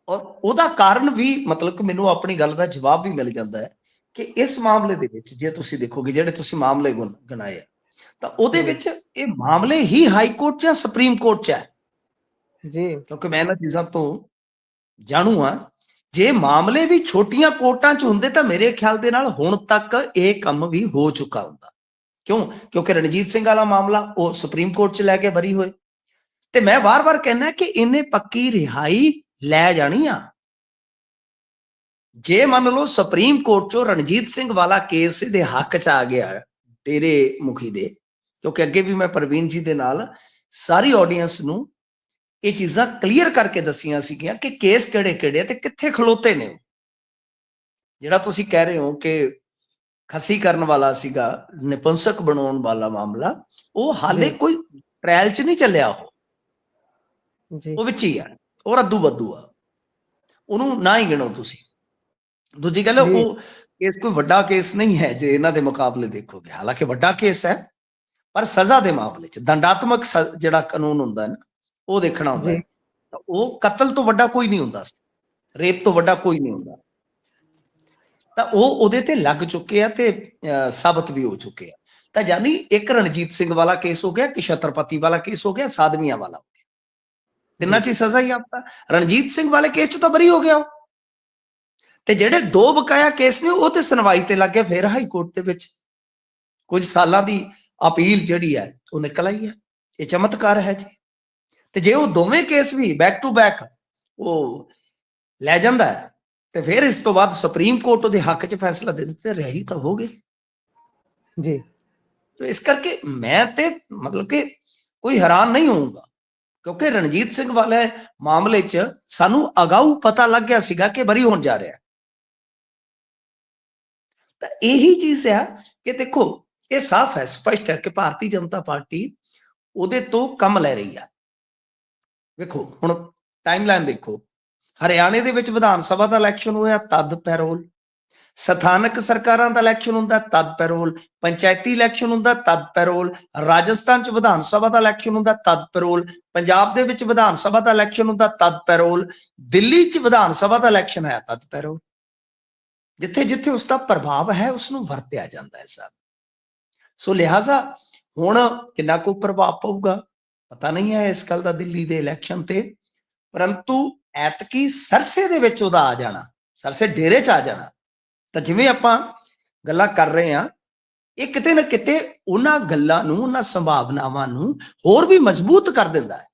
ਔਰ ਉਹਦਾ ਕਾਰਨ ਵੀ ਮਤਲਬ ਕਿ ਮੈਨੂੰ ਆਪਣੀ ਗੱਲ ਦਾ ਜਵਾਬ ਵੀ ਮਿਲ ਜਾਂਦਾ ਹੈ ਕਿ ਇਸ ਮਾਮਲੇ ਦੇ ਵਿੱਚ ਜੇ ਤੁਸੀਂ ਦੇਖੋਗੇ ਜਿਹੜੇ ਤੁਸੀਂ ਮਾਮਲੇ ਗਿਣਾਏ ਆ ਤਾਂ ਉਹਦੇ ਵਿੱਚ ਇਹ ਮਾਮਲੇ ਹੀ ਹਾਈ ਕੋਰਟ ਜਾਂ ਸੁਪਰੀਮ ਕੋਰਟ 'ਚ ਹੈ ਜੀ। ਕਿਉਂਕਿ ਮੈਂ ਇਹਨਾਂ ਚੀਜ਼ਾਂ ਤੋਂ ਜਾਣੂ ਆ। ਜੇ ਮਾਮਲੇ ਵੀ ਛੋਟੀਆਂ ਕੋਰਟਾਂ 'ਚ ਹੁੰਦੇ ਤਾਂ ਮੇਰੇ ਖਿਆਲ ਦੇ ਨਾਲ ਹੁਣ ਤੱਕ ਇਹ ਕੰਮ ਵੀ ਹੋ ਚੁੱਕਾ ਹੁੰਦਾ। ਕਿਉਂ? ਕਿਉਂਕਿ ਰਣਜੀਤ ਸਿੰਘ ਵਾਲਾ ਮਾਮਲਾ ਉਹ ਸੁਪਰੀਮ ਕੋਰਟ 'ਚ ਲੈ ਕੇ ਬਰੀ ਹੋਏ ਤੇ ਮੈਂ ਵਾਰ-ਵਾਰ ਕਹਿੰਦਾ ਕਿ ਇਹਨੇ ਪੱਕੀ ਰਿਹਾਈ ਲੈ ਜਾਣੀ ਆ। ਜੇ ਮੰਨ ਲਓ ਸੁਪਰੀਮ ਕੋਰਟ 'ਚੋਂ ਰਣਜੀਤ ਸਿੰਘ ਵਾਲਾ ਕੇਸ ਦੇ ਹੱਕ 'ਚ ਆ ਗਿਆ ਡੇਰੇ ਮੁਖੀ ਦੇ, ਕਿਉਂਕਿ ਅੱਗੇ ਵੀ ਮੈਂ ਪ੍ਰਵੀਨ ਜੀ ਦੇ ਨਾਲ ਸਾਰੀ ਆਡੀਅנס ਨੂੰ ਇਹ ਚੀਜ਼ਾਂ ਕਲੀਅਰ ਕਰਕੇ ਦੱਸੀਆਂ ਸੀਗੀਆਂ ਕਿ ਕੇਸ ਕਿਹੜੇ-ਕਿਹੜੇ ਤੇ ਕਿੱਥੇ ਖਲੋਤੇ ਨੇ। ਜਿਹੜਾ ਤੁਸੀਂ ਕਹਿ ਰਹੇ ਹੋ ਕਿ ਖੱਸੀ ਕਰਨ ਵਾਲਾ ਸੀਗਾ, ਨਿਪੁੰਸਕ ਬਣਾਉਣ ਵਾਲਾ ਮਾਮਲਾ, ਉਹ ਹਾਲੇ ਕੋਈ ਟ੍ਰਾਇਲ 'ਚ ਨਹੀਂ ਚੱਲਿਆ। ਉਹ ਵਿੱਚ ਹੀ ਆ, ਉਹ ਰੱਦੂ ਬੱਦੂ ਆ, ਉਹਨੂੰ ਨਾ ਹੀ ਗਿਣੋ ਤੁਸੀਂ। ਦੂਜੀ ਗੱਲ ਉਹ ਕੇਸ ਕੋਈ ਵੱਡਾ ਕੇਸ ਨਹੀਂ ਹੈ ਜੇ ਇਹਨਾਂ ਦੇ ਮੁਕਾਬਲੇ ਦੇਖੋਗੇ, ਹਾਲਾਂਕਿ ਵੱਡਾ ਕੇਸ ਹੈ ਪਰ ਸਜ਼ਾ ਦੇ ਮਾਮਲੇ 'ਚ ਦੰਡਾਤਮਕ ਜਿਹੜਾ ਕਾਨੂੰਨ ਹੁੰਦਾ ਨਾ ਉਹ ਦੇਖਣਾ ਹੁੰਦਾ ਹੈ। ਉਹ ਕਤਲ ਤੋਂ ਵੱਡਾ ਕੋਈ ਨਹੀਂ ਹੁੰਦਾ, ਰੇਪ ਤੋਂ ਵੱਡਾ ਕੋਈ ਨਹੀਂ ਹੁੰਦਾ। ਤਾਂ ਉਹ ਉਹਦੇ ਤੇ ਲੱਗ ਚੁੱਕੇ ਆ ਤੇ ਸਾਬਤ ਵੀ ਹੋ ਚੁੱਕੇ ਆ। ਤਾਂ ਯਾਨੀ ਇੱਕ ਰਣਜੀਤ ਸਿੰਘ ਵਾਲਾ ਕੇਸ ਹੋ ਗਿਆ, ਕਿ ਛਤਰਪਤੀ ਵਾਲਾ ਕੇਸ ਹੋ ਗਿਆ, ਸਾਧਵੀਆਂ ਵਾਲਾ ਹੋ ਗਿਆ, ਤਿੰਨਾਂ 'ਚ ਸਜ਼ਾ ਹੀ ਆਪਦਾ। ਰਣਜੀਤ ਸਿੰਘ ਵਾਲੇ ਕੇਸ 'ਚ ਤਾਂ ਬਰੀ ਹੋ ਗਿਆ ਉਹ, ਤੇ ਜਿਹੜੇ ਦੋ ਬਕਾਇਆ ਕੇਸ ਨੇ ਉਹ ਤੇ ਸੁਣਵਾਈ ਤੇ ਲੱਗ ਗਿਆ ਫਿਰ ਹਾਈ ਕੋਰਟ ਦੇ ਵਿੱਚ। ਕੁਝ ਸਾਲਾਂ ਦੀ ਅਪੀਲ ਜਿਹੜੀ ਹੈ ਉਹ ਨਿਕਲ ਆਈ ਹੈ। ਇਹ ਚਮਤਕਾਰ ਹੈ ਜੀ। ਤੇ ਜੇ ਉਹ ਦੋਵੇਂ ਕੇਸ ਵੀ ਬੈਕ ਟੂ ਬੈਕ ਉਹ ਲੈ ਜਾਂਦਾ ਹੈ ਤੇ ਫਿਰ ਇਸ ਤੋਂ ਬਾਅਦ ਸੁਪਰੀਮ ਕੋਰਟ ਉਹਦੇ ਹੱਕ 'ਚ ਫੈਸਲਾ ਦੇ ਦਿੱਤਾ, ਰਿਹਾਈ ਤਾਂ ਹੋ ਗਈ ਜੀ। ਤੇ ਇਸ ਕਰਕੇ ਮੈਂ ਤੇ ਮਤਲਬ ਕਿ ਕੋਈ ਹੈਰਾਨ ਨਹੀਂ ਹੋਊਗਾ, ਕਿਉਂਕਿ ਰਣਜੀਤ ਸਿੰਘ ਵਾਲੇ ਮਾਮਲੇ 'ਚ ਸਾਨੂੰ ਅਗਾਊ ਪਤਾ ਲੱਗ ਗਿਆ ਸੀਗਾ ਕਿ ਬਰੀ ਹੋਣ ਜਾ ਰਿਹਾ। ਤਾਂ ਇਹੀ ਚੀਜ਼ ਆ ਕਿ ਦੇਖੋ ਇਹ ਸਾਫ਼ ਹੈ, ਸਪਸ਼ਟ ਹੈ ਕਿ ਭਾਰਤੀ ਜਨਤਾ ਪਾਰਟੀ ਉਹਦੇ ਤੋਂ ਕੰਮ ਲੈ ਰਹੀ ਆ। ਵੇਖੋ ਹੁਣ ਟਾਈਮਲਾਈਨ ਦੇਖੋ, ਹਰਿਆਣੇ ਦੇ ਵਿੱਚ ਵਿਧਾਨ ਸਭਾ ਦਾ ਇਲੈਕਸ਼ਨ ਹੋਇਆ ਤਦ ਪੈਰੋਲ, ਸਥਾਨਕ ਸਰਕਾਰਾਂ ਦਾ ਇਲੈਕਸ਼ਨ ਹੁੰਦਾ ਤਦ ਪੈਰੋਲ, ਪੰਚਾਇਤੀ ਇਲੈਕਸ਼ਨ ਹੁੰਦਾ ਤਦ ਪੈਰੋਲ, ਰਾਜਸਥਾਨ 'ਚ ਵਿਧਾਨ ਸਭਾ ਦਾ ਇਲੈਕਸ਼ਨ ਹੁੰਦਾ ਤਦ ਪੈਰੋਲ, ਪੰਜਾਬ ਦੇ ਵਿੱਚ ਵਿਧਾਨ ਸਭਾ ਦਾ ਇਲੈਕਸ਼ਨ ਹੁੰਦਾ ਤਦ ਪੈਰੋਲ, ਦਿੱਲੀ 'ਚ ਵਿਧਾਨ ਸਭਾ ਦਾ ਇਲੈਕਸ਼ਨ ਹੈ ਤਦ ਪੈਰੋਲ। ਜਿੱਥੇ ਜਿੱਥੇ ਉਸ ਦਾ ਪ੍ਰਭਾਵ ਹੈ ਉਸ ਨੂੰ ਵਰਤਿਆ ਜਾਂਦਾ ਹੈ ਸਭ। ਸੋ ਲਿਹਾਜ਼ਾ ਹੁਣ ਕਿੰਨਾ ਕੁ ਪ੍ਰਭਾਵ ਪਊਗਾ ਪਤਾ ਨਹੀਂ ਹੈ ਇਸ ਗੱਲ ਦਾ ਦਿੱਲੀ ਦੇ ਇਲੈਕਸ਼ਨ ਤੇ, ਪਰੰਤੂ ਐਤਕੀ ਸਰਸੇ ਦੇ ਵਿੱਚ ਉਹਦਾ ਆ ਜਾਣਾ, ਸਰਸੇ ਡੇਰੇ 'ਚ ਆ ਜਾਣਾ, ਤਾਂ ਜਿਵੇਂ ਆਪਾਂ ਗੱਲਾਂ ਕਰ ਰਹੇ ਹਾਂ ਇਹ ਕਿਤੇ ਨਾ ਕਿਤੇ ਉਹਨਾਂ ਗੱਲਾਂ ਨੂੰ, ਉਹਨਾਂ ਸੰਭਾਵਨਾਵਾਂ ਨੂੰ ਹੋਰ ਵੀ ਮਜ਼ਬੂਤ ਕਰ ਦਿੰਦਾ ਹੈ।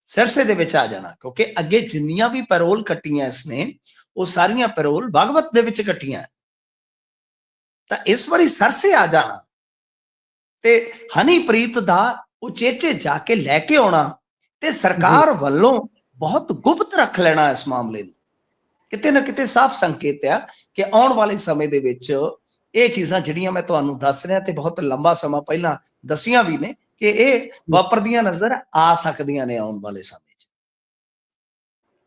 ਸਰਸੇ ਦੇ ਵਿੱਚ ਆ ਜਾਣਾ, ਕਿਉਂਕਿ ਅੱਗੇ ਜਿੰਨੀਆਂ ਵੀ ਪੈਰੋਲ ਕੱਟੀਆਂ ਇਸਨੇ ਉਹ ਸਾਰੀਆਂ ਪੈਰੋਲ ਭਾਗਵਤ ਦੇ ਵਿੱਚ ਕੱਟੀਆਂ, ਤਾਂ ਇਸ ਵਾਰੀ ਸਰਸੇ ਆ ਜਾਣਾ ਤੇ ਹਨੀਪ੍ਰੀਤ ਦਾ ਉਚੇਚੇ ਜਾ ਕੇ ਲੈ ਕੇ ਆਉਣਾ ਤੇ ਸਰਕਾਰ ਵੱਲੋਂ ਬਹੁਤ ਗੁਪਤ ਰੱਖ ਲੈਣਾ ਇਸ ਮਾਮਲੇ ਨੂੰ, ਕਿਤੇ ਨਾ ਕਿਤੇ ਸਾਫ਼ ਸੰਕੇਤ ਆ ਕਿ ਆਉਣ ਵਾਲੇ ਸਮੇਂ ਦੇ ਵਿੱਚ ਇਹ ਚੀਜ਼ਾਂ ਜਿਹੜੀਆਂ ਮੈਂ ਤੁਹਾਨੂੰ ਦੱਸ ਰਿਹਾ ਤੇ ਬਹੁਤ ਲੰਬਾ ਸਮਾਂ ਪਹਿਲਾਂ ਦੱਸੀਆਂ ਵੀ ਨੇ ਕਿ ਇਹ ਵਾਪਰਦੀਆਂ ਨਜ਼ਰ ਆ ਸਕਦੀਆਂ ਨੇ ਆਉਣ ਵਾਲੇ ਸਮੇਂ 'ਚ।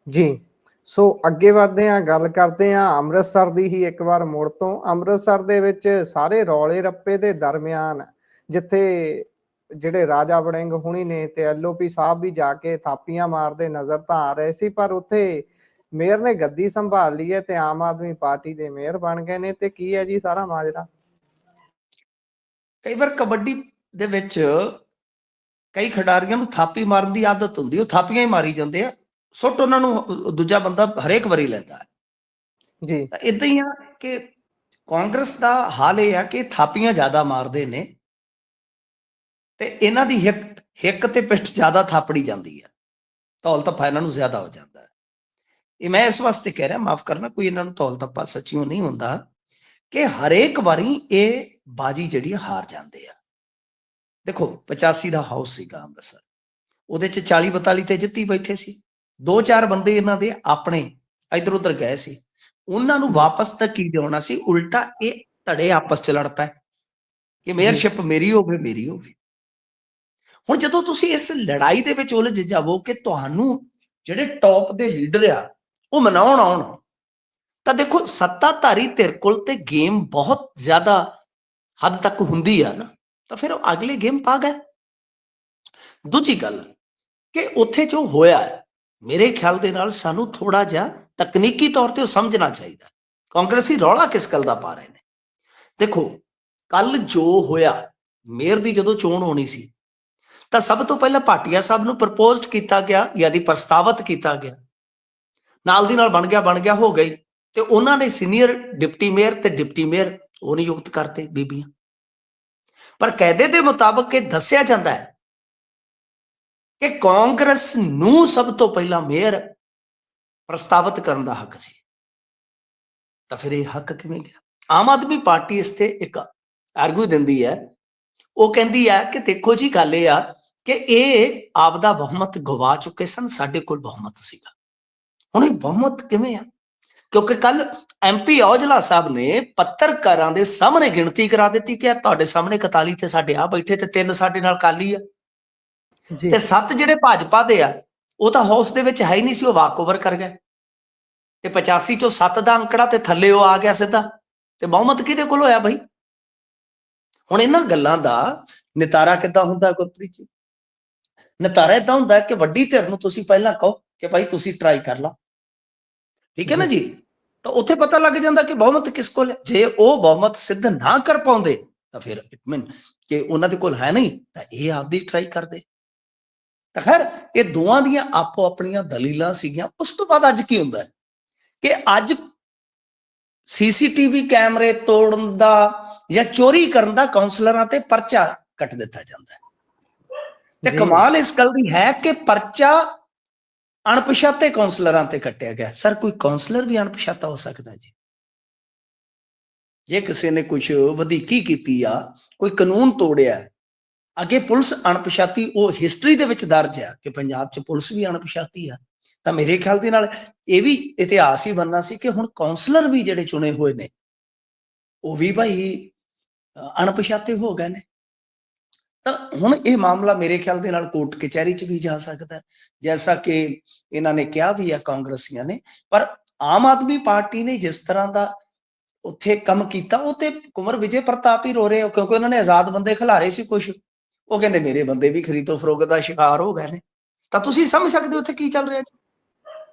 ਜੀ। ਸੋ ਅੱਗੇ ਵਧਦੇ ਹਾਂ, ਗੱਲ ਕਰਦੇ ਹਾਂ ਅੰਮ੍ਰਿਤਸਰ ਦੀ ਹੀ ਇੱਕ ਵਾਰ ਮੁੜ ਤੋਂ। ਅੰਮ੍ਰਿਤਸਰ ਦੇ ਵਿੱਚ ਸਾਰੇ ਰੌਲੇ ਰੱਪੇ ਦੇ ਦਰਮਿਆਨ ਜਿੱਥੇ ਜਿਹੜੇ ਰਾਜਾ ਵੜਿੰਗ ਹੁਣੀ ਨੇ ਤੇ ਐਲਓਪੀ ਸਾਹਿਬ ਵੀ ਜਾ ਕੇ ਥਾਪੀਆਂ ਮਾਰਦੇ ਨਜ਼ਰ ਤਾਂ ਆ ਰਹੇ ਸੀ, ਪਰ ਉੱਥੇ ਮੇਅਰ ਨੇ ਗੱਦੀ ਸੰਭਾਲ ਲਈ ਹੈ ਤੇ ਆਮ ਆਦਮੀ ਪਾਰਟੀ ਦੇ ਮੇਅਰ ਬਣ ਗਏ ਨੇ। ਤੇ ਕੀ ਹੈ ਜੀ ਸਾਰਾ ਮਾਜਰਾ? ਕਈ ਵਾਰ ਕਬੱਡੀ ਦੇ ਵਿੱਚ ਕਈ ਖਿਡਾਰੀਆਂ ਨੂੰ ਥਾਪੀ ਮਾਰਨ ਦੀ ਆਦਤ ਹੁੰਦੀ, ਉਹ ਥਾਪੀਆਂ ਹੀ ਮਾਰੀ ਜਾਂਦੇ ਆ, ਸੁੱਟ ਉਹਨਾਂ ਨੂੰ ਦੂਜਾ ਬੰਦਾ ਹਰੇਕ ਵਾਰੀ ਲੈਂਦਾ ਹੈ ਜੀ। ਤਾਂ ਇਦਾਂ ਹੀ ਆ ਕਿ ਕਾਂਗਰਸ ਦਾ ਹਾਲ ਇਹ ਆ ਕਿ ਥਾਪੀਆਂ ਜ਼ਿਆਦਾ ਮਾਰਦੇ ਨੇ ਤੇ ਇਹਨਾਂ ਦੀ ਹਿੱਕ ਤੇ ਪਿੱਠ ਜ਼ਿਆਦਾ ਥਾਪੜੀ ਜਾਂਦੀ ਹੈ, ਧੌਲ ਧੱਪਾ ਇਹਨਾਂ ਨੂੰ ਜ਼ਿਆਦਾ ਹੋ ਜਾਂਦਾ ਹੈ। ਇਹ ਮੈਂ ਇਸ ਵਾਸਤੇ ਕਹਿ ਰਿਹਾ, ਮਾਫ ਕਰਨਾ, ਕੋਈ ਇਹਨਾਂ ਨੂੰ ਧੌਲ ਧੱਪਾ ਸੱਚੀਓ ਨਹੀਂ ਹੁੰਦਾ ਕਿ ਹਰੇਕ ਵਾਰੀ ਇਹ ਬਾਜੀ ਜਿਹੜੀ ਹਾਰ ਜਾਂਦੇ ਆ। ਦੇਖੋ 85 ਦਾ ਹਾਊਸ ਸੀਗਾ ਅੰਮ੍ਰਿਤਸਰ, ਉਹਦੇ 'ਚ 40-42 ਤੇ ਜਿੱਤੀ ਬੈਠੇ ਸੀ, 2-4 ਬੰਦੇ ਇਹਨਾਂ ਦੇ ਆਪਣੇ ਇਧਰ ਉਧਰ ਗਏ ਸੀ, ਉਹਨਾਂ ਨੂੰ ਵਾਪਸ ਤੱਕ ਕੀ ਦੇਣਾ ਸੀ, ਉਲਟਾ ਇਹ ਧੜੇ ਆਪਸ 'ਚ ਲੜ ਪਏ। ਕਿ ਮੇਅਰਸ਼ਿਪ ਮੇਰੀ ਹੋਵੇ। ਹੁਣ ਜਦੋਂ ਤੁਸੀਂ ਇਸ ਲੜਾਈ ਦੇ ਵਿੱਚ ਉਲਝ ਜਾਵੋ ਕਿ ਤੁਹਾਨੂੰ ਜਿਹੜੇ ਟੌਪ ਦੇ ਲੀਡਰ ਆ ਉਹ ਮਨਾਉਣ ਆਉਣ, ਤਾਂ ਦੇਖੋ ਸੱਤਾਧਾਰੀ ਧਿਰ ਕੋਲ ਤੇ ਗੇਮ ਬਹੁਤ ਜ਼ਿਆਦਾ ਹੱਦ ਤੱਕ ਹੁੰਦੀ ਆ ਨਾ, ਤਾਂ ਫਿਰ ਉਹ ਅਗਲੇ ਗੇਮ ਪਾ ਗਏ। ਦੂਜੀ ਗੱਲ ਕਿ ਉੱਥੇ ਜੋ ਹੋਇਆ ਮੇਰੇ ਖਿਆਲ ਦੇ ਨਾਲ ਸਾਨੂੰ ਥੋੜਾ ਜਿਹਾ ਤਕਨੀਕੀ ਤੌਰ ਤੇ ਉਹ ਸਮਝਣਾ ਚਾਹੀਦਾ ਕਾਂਗਰਸੀ ਰੌਲਾ ਕਿਸ ਗੱਲ ਦਾ ਪਾ ਰਹੇ ਨੇ। ਦੇਖੋ ਕੱਲ ਜੋ ਹੋਇਆ, ਮੇਅਰ ਦੀ ਜਦੋਂ ਚੋਣ ਹੋਣੀ ਸੀ ਤਾਂ ਸਭ ਤੋਂ ਪਹਿਲਾਂ ਭਾਟੀਆ ਸਾਹਿਬ ਨੂੰ ਪ੍ਰਪੋਜ਼ਡ ਕੀਤਾ ਗਿਆ, ਯਾਨੀ ਪ੍ਰਸਤਾਵਿਤ ਕੀਤਾ ਗਿਆ, ਨਾਲ ਦੀ ਨਾਲ ਬਣ ਗਿਆ ਹੋ ਗਈ, ਤੇ ਉਹਨਾਂ ਨੇ ਸੀਨੀਅਰ ਡਿਪਟੀ ਮੇਅਰ ਤੇ ਡਿਪਟੀ ਮੇਅਰ ਉਹ ਨਿਯੁਕਤ ਕਰਤੇ ਬੀਬੀਆਂ। ਪਰ ਕਾਇਦੇ ਦੇ ਮੁਤਾਬਕ ਇਹ ਦੱਸਿਆ ਜਾਂਦਾ ਹੈ ਕਿ ਕਾਂਗਰਸ ਨੂੰ ਸਭ ਤੋਂ ਪਹਿਲਾਂ ਮੇਅਰ ਪ੍ਰਸਤਾਵਿਤ ਕਰਨ ਦਾ ਹੱਕ ਸੀ, ਤਾਂ ਫਿਰ ਇਹ ਹੱਕ ਕਿਵੇਂ ਗਿਆ? ਆਮ ਆਦਮੀ ਪਾਰਟੀ ਇਸ ਤੇ ਇੱਕ ਆਰਗੂ ਦਿੰਦੀ ਹੈ, ਉਹ ਕਹਿੰਦੀ ਹੈ ਕਿ ਦੇਖੋ ਜੀ ਗੱਲ ਇਹ ਆ ਕਿ ਇਹ ਆਪਦਾ ਬਹੁਮਤ ਗਵਾ ਚੁੱਕੇ ਸਨ, ਸਾਡੇ ਕੋਲ ਬਹੁਮਤ ਸੀਗਾ। ਹੁਣ ਇਹ ਬਹੁਮਤ ਕਿਵੇਂ ਆ? ਕਿਉਂਕਿ ਕੱਲ MP ਔਜਲਾ ਸਾਹਿਬ ਨੇ ਪੱਤਰਕਾਰਾਂ ਦੇ ਸਾਹਮਣੇ ਗਿਣਤੀ ਕਰਾ ਦਿੱਤੀ ਕਿ ਤੁਹਾਡੇ ਸਾਹਮਣੇ 41 ਤੇ ਸਾਡੇ ਆ ਬੈਠੇ ਤੇ 3 ਸਾਡੇ ਨਾਲ ਕਾਲੀ ਆ, ਤੇ 7 ਜਿਹੜੇ ਭਾਜਪਾ ਦੇ ਆ ਉਹ ਤਾਂ ਹਾਊਸ ਦੇ ਵਿੱਚ ਹੈ ਹੀ ਨਹੀਂ ਸੀ, ਉਹ ਵਾਕ ਓਵਰ ਕਰ ਗਏ, ਤੇ 85 ਚੋਂ 7 ਦਾ ਅੰਕੜਾ ਤੇ ਥੱਲੇ ਉਹ ਆ ਗਿਆ ਸਿੱਧਾ, ਤੇ ਬਹੁਮਤ ਕਿਹਦੇ ਕੋਲ ਹੋਇਆ ਬਈ? ਹੁਣ ਇਹਨਾਂ ਗੱਲਾਂ ਦਾ ਨਿਤਾਰਾ ਕਿੱਦਾਂ ਹੁੰਦਾ ਗੁਰਪ੍ਰੀਤ ਜੀ? ਨਿਤਾਰਾ ਏਦਾਂ ਹੁੰਦਾ ਕਿ ਵੱਡੀ ਧਿਰ ਨੂੰ ਤੁਸੀਂ ਪਹਿਲਾਂ ਕਹੋ ਕਿ ਭਾਈ ਤੁਸੀਂ ਟਰਾਈ ਕਰ ਲਓ, ਠੀਕ ਹੈ ਨਾ ਜੀ, ਤਾਂ ਉੱਥੇ ਪਤਾ ਲੱਗ ਜਾਂਦਾ ਕਿ ਬਹੁਮਤ ਕਿਸ ਕੋਲ ਹੈ। ਜੇ ਉਹ ਬਹੁਮਤ ਸਿੱਧ ਨਾ ਕਰ ਪਾਉਂਦੇ ਤਾਂ ਫਿਰ ਇਟ ਮੀਨ ਕਿ ਉਹਨਾਂ ਦੇ ਕੋਲ ਹੈ ਨਹੀਂ, ਤਾਂ ਇਹ ਆਪਦੀ ਟਰਾਈ ਕਰਦੇ। ਤਾਂ ਖੈਰ ਇਹ ਦੋਵਾਂ ਦੀਆਂ ਆਪੋ ਆਪਣੀਆਂ ਦਲੀਲਾਂ ਸੀਗੀਆਂ। ਉਸ ਤੋਂ ਬਾਅਦ ਅੱਜ ਕੀ ਹੁੰਦਾ ਹੈ ਕਿ ਅੱਜ CCTV ਕੈਮਰੇ ਤੋੜਨ ਦਾ ਜਾਂ ਚੋਰੀ ਕਰਨ ਦਾ ਕਾਉਂਸਲਰਾਂ ਤੇ ਪਰਚਾ ਕੱਟ ਦਿੱਤਾ ਜਾਂਦਾ ਹੈ, ਤੇ ਕਮਾਲ ਇਸ ਗੱਲ ਦੀ ਹੈ ਕਿ ਪਰਚਾ ਅਣਪਛਾਤੇ ਕਾਉਂਸਲਰਾਂ ਤੇ ਕੱਟਿਆ ਗਿਆ। ਸਰ ਕੋਈ ਕਾਉਂਸਲਰ ਵੀ ਅਣਪਛਾਤਾ ਹੋ ਸਕਦਾ ਜੀ? ਜੇ ਕਿਸੇ ਨੇ ਕੁਝ ਵਧੀਕੀ ਕੀਤੀ ਆ, ਕੋਈ ਕਾਨੂੰਨ ਤੋੜਿਆ, ਅੱਗੇ ਪੁਲਿਸ ਅਣਪਛਾਤੀ, ਉਹ ਹਿਸਟਰੀ ਦੇ ਵਿੱਚ ਦਰਜ ਆ ਕਿ ਪੰਜਾਬ 'ਚ ਪੁਲਿਸ ਵੀ ਅਣਪਛਾਤੀ ਆ, ਤਾਂ ਮੇਰੇ ਖਿਆਲ ਦੇ ਨਾਲ ਇਹ ਵੀ ਇਤਿਹਾਸ ਹੀ ਬਣਨਾ ਸੀ ਕਿ ਹੁਣ ਕਾਉਂਸਲਰ ਵੀ ਜਿਹੜੇ ਚੁਣੇ ਹੋਏ ਨੇ ਉਹ ਵੀ ਭਾਈ ਅਣਪਛਾਤੇ ਹੋ ਗਏ ਨੇ। ਤਾਂ ਹੁਣ ਇਹ ਮਾਮਲਾ ਮੇਰੇ ਖਿਆਲ ਦੇ ਨਾਲ ਕੋਰਟ ਕਚਹਿਰੀ 'ਚ ਵੀ ਜਾ ਸਕਦਾ, ਜੈਸਾ ਕਿ ਇਹਨਾਂ ਨੇ ਕਿਹਾ ਵੀ ਹੈ ਕਾਂਗਰਸੀਆਂ ਨੇ। ਪਰ ਆਮ ਆਦਮੀ ਪਾਰਟੀ ਨੇ ਜਿਸ ਤਰ੍ਹਾਂ ਦਾ ਉੱਥੇ ਕੰਮ ਕੀਤਾ, ਉਹ ਤੇ ਕੁੰਵਰ ਵਿਜੇ ਪ੍ਰਤਾਪ ਹੀ ਰੋ ਰਹੇ ਹੋ, ਕਿਉਂਕਿ ਉਹਨਾਂ ਨੇ ਆਜ਼ਾਦ ਬੰਦੇ ਖਿਲਾਰੇ ਸੀ ਕੁਛ, ਉਹ ਕਹਿੰਦੇ ਮੇਰੇ ਬੰਦੇ ਵੀ ਖਰੀਦੋ ਫਰੋਖਤ ਦਾ ਸ਼ਿਕਾਰ ਹੋ ਗਏ ਨੇ। ਤਾਂ ਤੁਸੀਂ ਸਮਝ ਸਕਦੇ ਹੋ ਉੱਥੇ ਕੀ ਚੱਲ ਰਿਹਾ ਜੀ।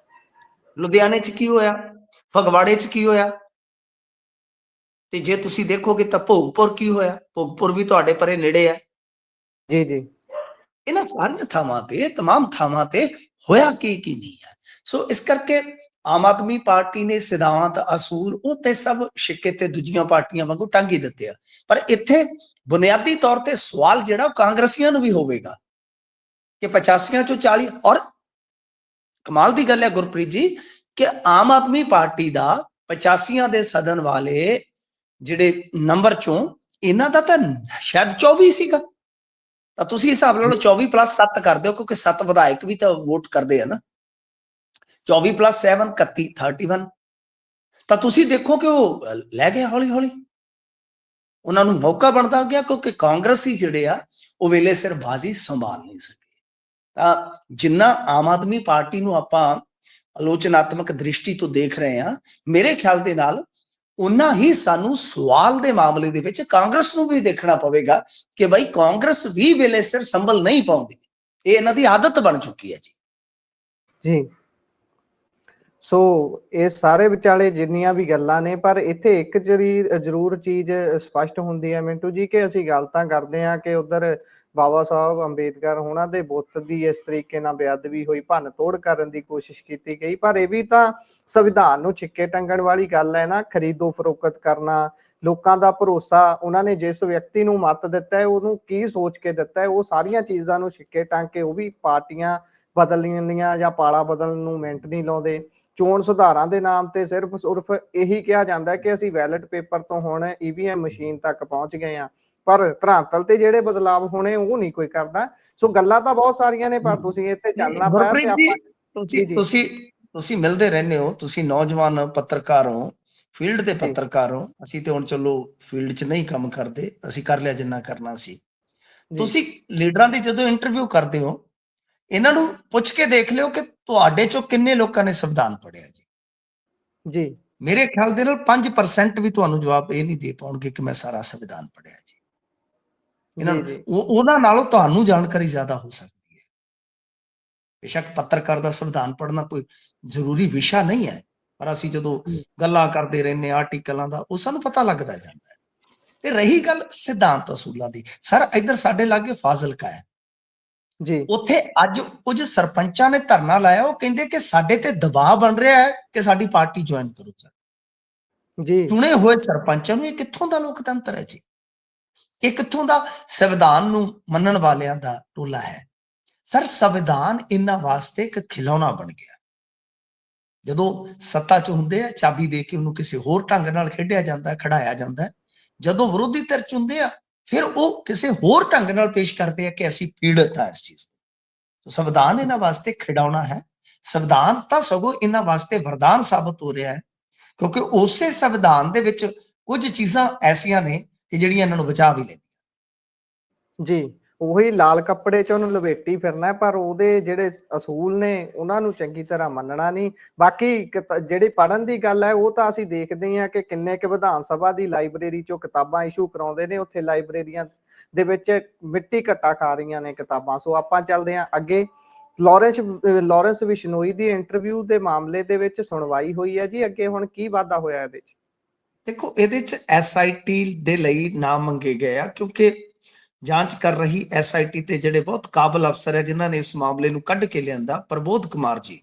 ਲੁਧਿਆਣੇ 'ਚ ਕੀ ਹੋਇਆ, ਫਗਵਾੜੇ 'ਚ ਕੀ ਹੋਇਆ, ਤੇ ਜੇ ਤੁਸੀਂ ਦੇਖੋਗੇ ਤਾਂ ਭੋਗਪੁਰ ਕੀ ਹੋਇਆ, ਭੋਗਪੁਰ ਵੀ ਤੁਹਾਡੇ ਪਰੇ ਨੇੜੇ ਹੈ ਜੀ। ਇਹਨਾਂ ਸਾਰੀਆਂ ਥਾਵਾਂ ਤੇ, तमाम ਥਾਵਾਂ ਤੇ ਹੋਇਆ ਕੀ ਨਹੀਂ ਹੈ। ਸੋ ਇਸ ਕਰਕੇ ਆਮ ਆਦਮੀ ਪਾਰਟੀ ਨੇ ਸਿਧਾਂਤ, ਅਸੂਲ ਉਹ ਤੇ ਸਭ ਸਿੱਕੇ ਤੇ ਦੂਜੀਆਂ ਪਾਰਟੀਆਂ ਵਾਂਗੂ ਟੰਗ ਹੀ ਦਿੱਤੇ ਆ, ਪਰ ਇੱਥੇ ਬੁਨਿਆਦੀ ਤੌਰ ਤੇ ਸਵਾਲ ਜਿਹੜਾ ਕਾਂਗਰਸੀਆਂ ਨੂੰ ਵੀ ਹੋਵੇਗਾ ਕਿ 85 ਚੋਂ 40, ਔਰ ਕਮਾਲ ਦੀ ਗੱਲ ਹੈ ਗੁਰਪ੍ਰੀਤ ਜੀ ਕਿ ਆਮ ਆਦਮੀ ਪਾਰਟੀ ਦਾ 85 ਦੇ ਸਦਨ ਵਾਲੇ ਜਿਹੜੇ ਨੰਬਰ ਚੋਂ ਇਹਨਾਂ ਦਾ ਤਾਂ ਸ਼ਾਇਦ 24 ਸੀਗਾ, ਤਾਂ ਤੁਸੀਂ ਹਿਸਾਬ ਲਾ ਲਓ 24 + 7 ਕਰ ਦਿਓ, ਕਿਉਂਕਿ 7 ਵਿਧਾਇਕ ਵੀ ਤਾਂ ਵੋਟ ਕਰਦੇ ਆ ਨਾ, 24 + 7 31 31। ਤਾਂ ਤੁਸੀਂ ਦੇਖੋ ਕਿ ਉਹ ਲੈ ਗਏ ਹੌਲੀ ਹੌਲੀ, ਉਹਨਾਂ ਨੂੰ ਮੌਕਾ ਬਣਦਾ ਗਿਆ, ਕਿਉਂਕਿ ਕਾਂਗਰਸੀ ਜਿਹੜੇ ਆ ਉਹ ਵੇਲੇ ਸਿਰ ਬਾਜ਼ੀ ਸੰਭਾਲ ਨਹੀਂ ਸਕੇ। ਤਾਂ ਜਿੰਨਾ ਆਮ ਆਦਮੀ ਪਾਰਟੀ ਨੂੰ ਆਪਾਂ ਆਲੋਚਨਾਤਮਕ ਦ੍ਰਿਸ਼ਟੀ ਤੋਂ ਦੇਖ ਰਹੇ ਹਾਂ, ਮੇਰੇ ਖਿਆਲ ਦੇ ਨਾਲ ਉਨਾ ਹੀ ਸਾਨੂੰ ਸਵਾਲ ਦੇ ਮਾਮਲੇ ਦੇ ਵਿੱਚ ਕਾਂਗਰਸ ਨੂੰ ਵੀ ਦੇਖਣਾ ਪਵੇਗਾ ਕਿ ਭਾਈ ਕਾਂਗਰਸ ਵੀ ਵੇਲੇ ਸਿਰ ਸੰਭਲ ਨਹੀਂ ਪਾਉਂਦੀ, ਇਹ ਇਹਨਾਂ ਦੀ ਆਦਤ ਬਣ ਚੁੱਕੀ ਹੈ ਜੀ। ਸੋ ਇਹ ਸਾਰੇ ਵਿਚਾਲੇ ਜਿੰਨੀਆਂ ਵੀ ਗੱਲਾਂ ਨੇ, ਪਰ ਇੱਥੇ ਇੱਕ ਜ਼ਰੂਰ ਚੀਜ਼ ਸਪਸ਼ਟ ਹੁੰਦੀ ਹੈ ਮਿੰਟੂ ਜੀ ਕਿ ਅਸੀਂ ਗੱਲ ਤਾਂ ਕਰਦੇ ਹਾਂ ਕਿ ਉਧਰ ਬਾਬਾ ਸਾਹਿਬ ਅੰਬੇਦਕਰ ਉਹਨਾਂ ਦੇ ਬੁੱਤ ਦੀ ਇਸ ਤਰੀਕੇ ਨਾਲ ਬੇਅਦਬੀ ਹੋਈ, ਭੰਨ ਤੋੜ ਕਰਨ ਦੀ ਕੋਸ਼ਿਸ਼ ਕੀਤੀ ਗਈ, ਪਰ ਇਹ ਵੀ ਤਾਂ ਸੰਵਿਧਾਨ ਨੂੰ ਛਿੱਕੇ ਟੰਗਣ ਵਾਲੀ ਗੱਲ ਹੈ ਨਾ। ਖਰੀਦੋ ਫਰੋਖਤ ਕਰਨਾ, ਲੋਕਾਂ ਦਾ ਭਰੋਸਾ, ਉਹਨਾਂ ਨੇ ਜਿਸ ਵਿਅਕਤੀ ਨੂੰ ਮਤ ਦਿੱਤਾ ਹੈ ਉਹਨੂੰ ਕੀ ਸੋਚ ਕੇ ਦਿੱਤਾ ਹੈ, ਉਹ ਸਾਰੀਆਂ ਚੀਜ਼ਾਂ ਨੂੰ ਛਿੱਕੇ ਟੰਗ ਕੇ ਉਹ ਵੀ ਪਾਰਟੀਆਂ ਬਦਲਣੀਆਂ ਜਾਂ ਪਾਲਾ ਬਦਲਣ ਨੂੰ ਮਿੰਟ ਨਹੀਂ ਲਾਉਂਦੇ। ਚੋਣ ਸੁਧਾਰਾਂ ਦੇ ਨਾਮ ਤੇ ਸਿਰਫ ਇਹੀ ਕਿਹਾ ਜਾਂਦਾ ਕਿ ਅਸੀਂ ਬੈਲਟ ਪੇਪਰ ਤੋਂ ਹੁਣ EVM ਮਸ਼ੀਨ ਤੱਕ ਪਹੁੰਚ ਗਏ ਆ, ਪਰ ਧਰਾਤਲ ਤੇ ਜਿਹੜੇ ਬਦਲਾਵ ਹੋਣੇ ਉਹ ਨਹੀਂ ਕੋਈ ਕਰਦਾ। ਸੋ ਗੱਲਾਂ ਤਾਂ ਬਹੁਤ ਸਾਰੀਆਂ ਨੇ, ਪਰ ਤੁਸੀਂ ਇੱਥੇ ਚੱਲਣਾ ਪਾਇਆ ਤੇ ਆਪਾਂ ਤੁਸੀਂ ਮਿਲਦੇ ਰਹਿੰਦੇ ਹੋ, ਤੁਸੀਂ ਨੌਜਵਾਨ ਪੱਤਰਕਾਰ ਹੋ, ਫੀਲਡ ਦੇ ਜੀ ਪੱਤਰਕਾਰ ਹੋ, ਅਸੀਂ ਤੇ ਹੁਣ ਚਲੋ ਫੀਲਡ 'ਚ ਨਹੀਂ ਕੰਮ ਕਰਦੇ, ਅਸੀਂ ਕਰ ਲਿਆ ਜਿੰਨਾ ਕਰਨਾ ਸੀ। ਜੀ ਤੁਸੀਂ ਲੀਡਰਾਂ ਦੀ ਜਦੋਂ ਇੰਟਰਵਿਊ ਕਰਦੇ ਹੋ, ਇਹਨਾਂ ਨੂੰ ਪੁੱਛ ਕੇ ਦੇਖ ਲਿਓ ਕਿ ਤੁਹਾਡੇ ਚੋਂ ਕਿੰਨੇ ਲੋਕਾਂ ਨੇ ਸੰਵਿਧਾਨ ਪੜ੍ਹਿਆ ਜੀ। ਜੀ ਮੇਰੇ ਖਿਆਲ ਦੇ ਨਾਲ 5% ਵੀ ਤੁਹਾਨੂੰ ਜਵਾਬ ਇਹ ਨਹੀਂ ਦੇ ਪਾਉਣਗੇ ਕਿ ਮੈਂ ਸਾਰਾ ਸੰਵਿਧਾਨ ਪੜ੍ਹਿਆ ਜੀ। ਇਹਨਾਂ ਜੀ ਨੂੰ ਜੀ ਉਹਨਾਂ ਨਾਲੋਂ ਤੁਹਾਨੂੰ ਜਾਣਕਾਰੀ ਜ਼ਿਆਦਾ ਹੋ ਸਕਦੀ ਹੈ। ਬੇਸ਼ੱਕ ਪੱਤਰਕਾਰ ਦਾ ਸੰਵਿਧਾਨ ਪੜ੍ਹਨਾ ਕੋਈ ਜ਼ਰੂਰੀ ਵਿਸ਼ਾ ਨਹੀਂ ਹੈ, ਪਰ ਅਸੀਂ ਜਦੋਂ ਹਮ, ਗੱਲਾਂ ਕਰਦੇ ਰਹਿੰਦੇ ਆਰਟੀਕਲਾਂ ਦਾ, ਉਹ ਸਾਨੂੰ ਪਤਾ ਲੱਗਦਾ ਜਾਂਦਾ ਹੈ। ਤੇ ਰਹੀ ਗੱਲ ਸਿਧਾਂਤ ਅਸੂਲਾਂ ਦੀ, ਸਰ ਇੱਧਰ ਸਾਡੇ ਲਾਗੇ ਫਾਜ਼ਿਲਕਾ ਹੈ, ਜੀ ਉੱਥੇ ਅੱਜ ਕੁਝ ਸਰਪੰਚਾਂ ਨੇ ਧਰਨਾ ਲਾਇਆ। ਉਹ ਕਹਿੰਦੇ ਕਿ ਸਾਡੇ ਤੇ ਦਬਾਅ ਬਣ ਰਿਹਾ ਹੈ ਕਿ ਸਾਡੀ ਪਾਰਟੀ ਜੁਆਇਨ ਕਰੋ। ਜੀ ਚੁਣੇ ਹੋਏ ਸਰਪੰਚਾਂ ਨੂੰ, ਇਹ ਕਿੱਥੋਂ ਦਾ ਲੋਕਤੰਤਰ ਹੈ ਜੀ? ਇਹ ਕਿੱਥੋਂ ਦਾ ਸੰਵਿਧਾਨ ਨੂੰ ਮੰਨਣ ਵਾਲਿਆਂ ਦਾ ਟੋਲਾ ਹੈ? ਸਰ, ਸੰਵਿਧਾਨ ਇਹਨਾਂ ਵਾਸਤੇ ਇੱਕ ਖਿਲੌਣਾ ਬਣ ਗਿਆ। ਜਦੋਂ ਸੱਤਾ 'ਚ ਹੁੰਦੇ ਆ, ਚਾਬੀ ਦੇ ਕੇ ਉਹਨੂੰ ਕਿਸੇ ਹੋਰ ਢੰਗ ਨਾਲ ਖੇਡਿਆ ਜਾਂਦਾ, ਖੜਾਇਆ ਜਾਂਦਾ। ਜਦੋਂ ਵਿਰੋਧੀ ਧਿਰ 'ਚ ਹੁੰਦੇ ਆ, ਫਿਰ ਉਹ ਕਿਸੇ ਹੋਰ ਢੰਗ ਨਾਲ ਪੇਸ਼ ਕਰਦੇ ਆ ਕਿ ਅਸੀਂ ਪੀੜਤ ਆ ਇਸ ਚੀਜ਼ ਤੋਂ। ਸੰਵਿਧਾਨ ਇਹਨਾਂ ਵਾਸਤੇ ਖਿਡੌਣਾ ਹੈ। ਸੰਵਿਧਾਨ ਤਾਂ ਸਗੋਂ ਇਹਨਾਂ ਵਾਸਤੇ ਵਰਦਾਨ ਸਾਬਤ ਹੋ ਰਿਹਾ ਹੈ, ਕਿਉਂਕਿ ਉਸੇ ਸੰਵਿਧਾਨ ਦੇ ਵਿੱਚ ਕੁਝ ਚੀਜ਼ਾਂ ਐਸੀਆਂ ਨੇ ਕਿ ਜਿਹੜੀਆਂ ਇਹਨਾਂ ਨੂੰ ਬਚਾ ਵੀ ਲੈਂਦੀਆਂ। ਜੀ ਉਹੀ ਲਾਲ ਕੱਪੜੇ 'ਚ ਉਹਨੂੰ ਲਪੇਟੀ ਫਿਰਨਾ, ਪਰ ਉਹਦੇ ਜਿਹੜੇ ਅਸੂਲ ਨੇ ਉਹਨਾਂ ਨੂੰ ਚੰਗੀ ਤਰ੍ਹਾਂ ਮੰਨਣਾ ਨਹੀਂ। ਬਾਕੀ ਜਿਹੜੀ ਪੜ੍ਹਨ ਦੀ ਗੱਲ ਹੈ, ਉਹ ਤਾਂ ਅਸੀਂ ਦੇਖਦੇ ਹਾਂ ਕਿ ਕਿੰਨੇ ਕੁ ਵਿਧਾਨ ਸਭਾ ਦੀ ਲਾਇਬ੍ਰੇਰੀ 'ਚੋਂ ਕਿਤਾਬਾਂ ਇਸ਼ੂ ਕਰਾਉਂਦੇ ਨੇ। ਉੱਥੇ ਲਾਇਬ੍ਰੇਰੀਆਂ ਦੇ ਵਿੱਚ ਮਿੱਟੀ ਘੱਟਾ ਖਾ ਰਹੀਆਂ ਨੇ ਕਿਤਾਬਾਂ। ਸੋ ਆਪਾਂ ਚੱਲਦੇ ਹਾਂ ਅੱਗੇ। ਲਾਰੈਂਸ ਬਿਸ਼ਨੋਈ ਦੀ ਇੰਟਰਵਿਊ ਦੇ ਮਾਮਲੇ ਦੇ ਵਿੱਚ ਸੁਣਵਾਈ ਹੋਈ ਹੈ ਜੀ। ਅੱਗੇ ਹੁਣ ਕੀ ਵਾਧਾ ਹੋਇਆ ਇਹਦੇ 'ਚ? ਦੇਖੋ, ਇਹਦੇ 'ਚ SIT ਦੇ ਲਈ ਨਾਮ ਮੰਗੇ ਗਏ ਆ, ਕਿਉਂਕਿ ਜਾਂਚ ਕਰ ਰਹੀ SIT ਤੇ ਜਿਹੜੇ ਬਹੁਤ ਕਾਬਲ ਅਫਸਰ ਹੈ, ਜਿਨ੍ਹਾਂ ਨੇ ਇਸ ਮਾਮਲੇ ਨੂੰ ਕੱਢ ਕੇ ਲਿਆਂਦਾ, ਪ੍ਰਬੋਧ ਕੁਮਾਰ ਜੀ,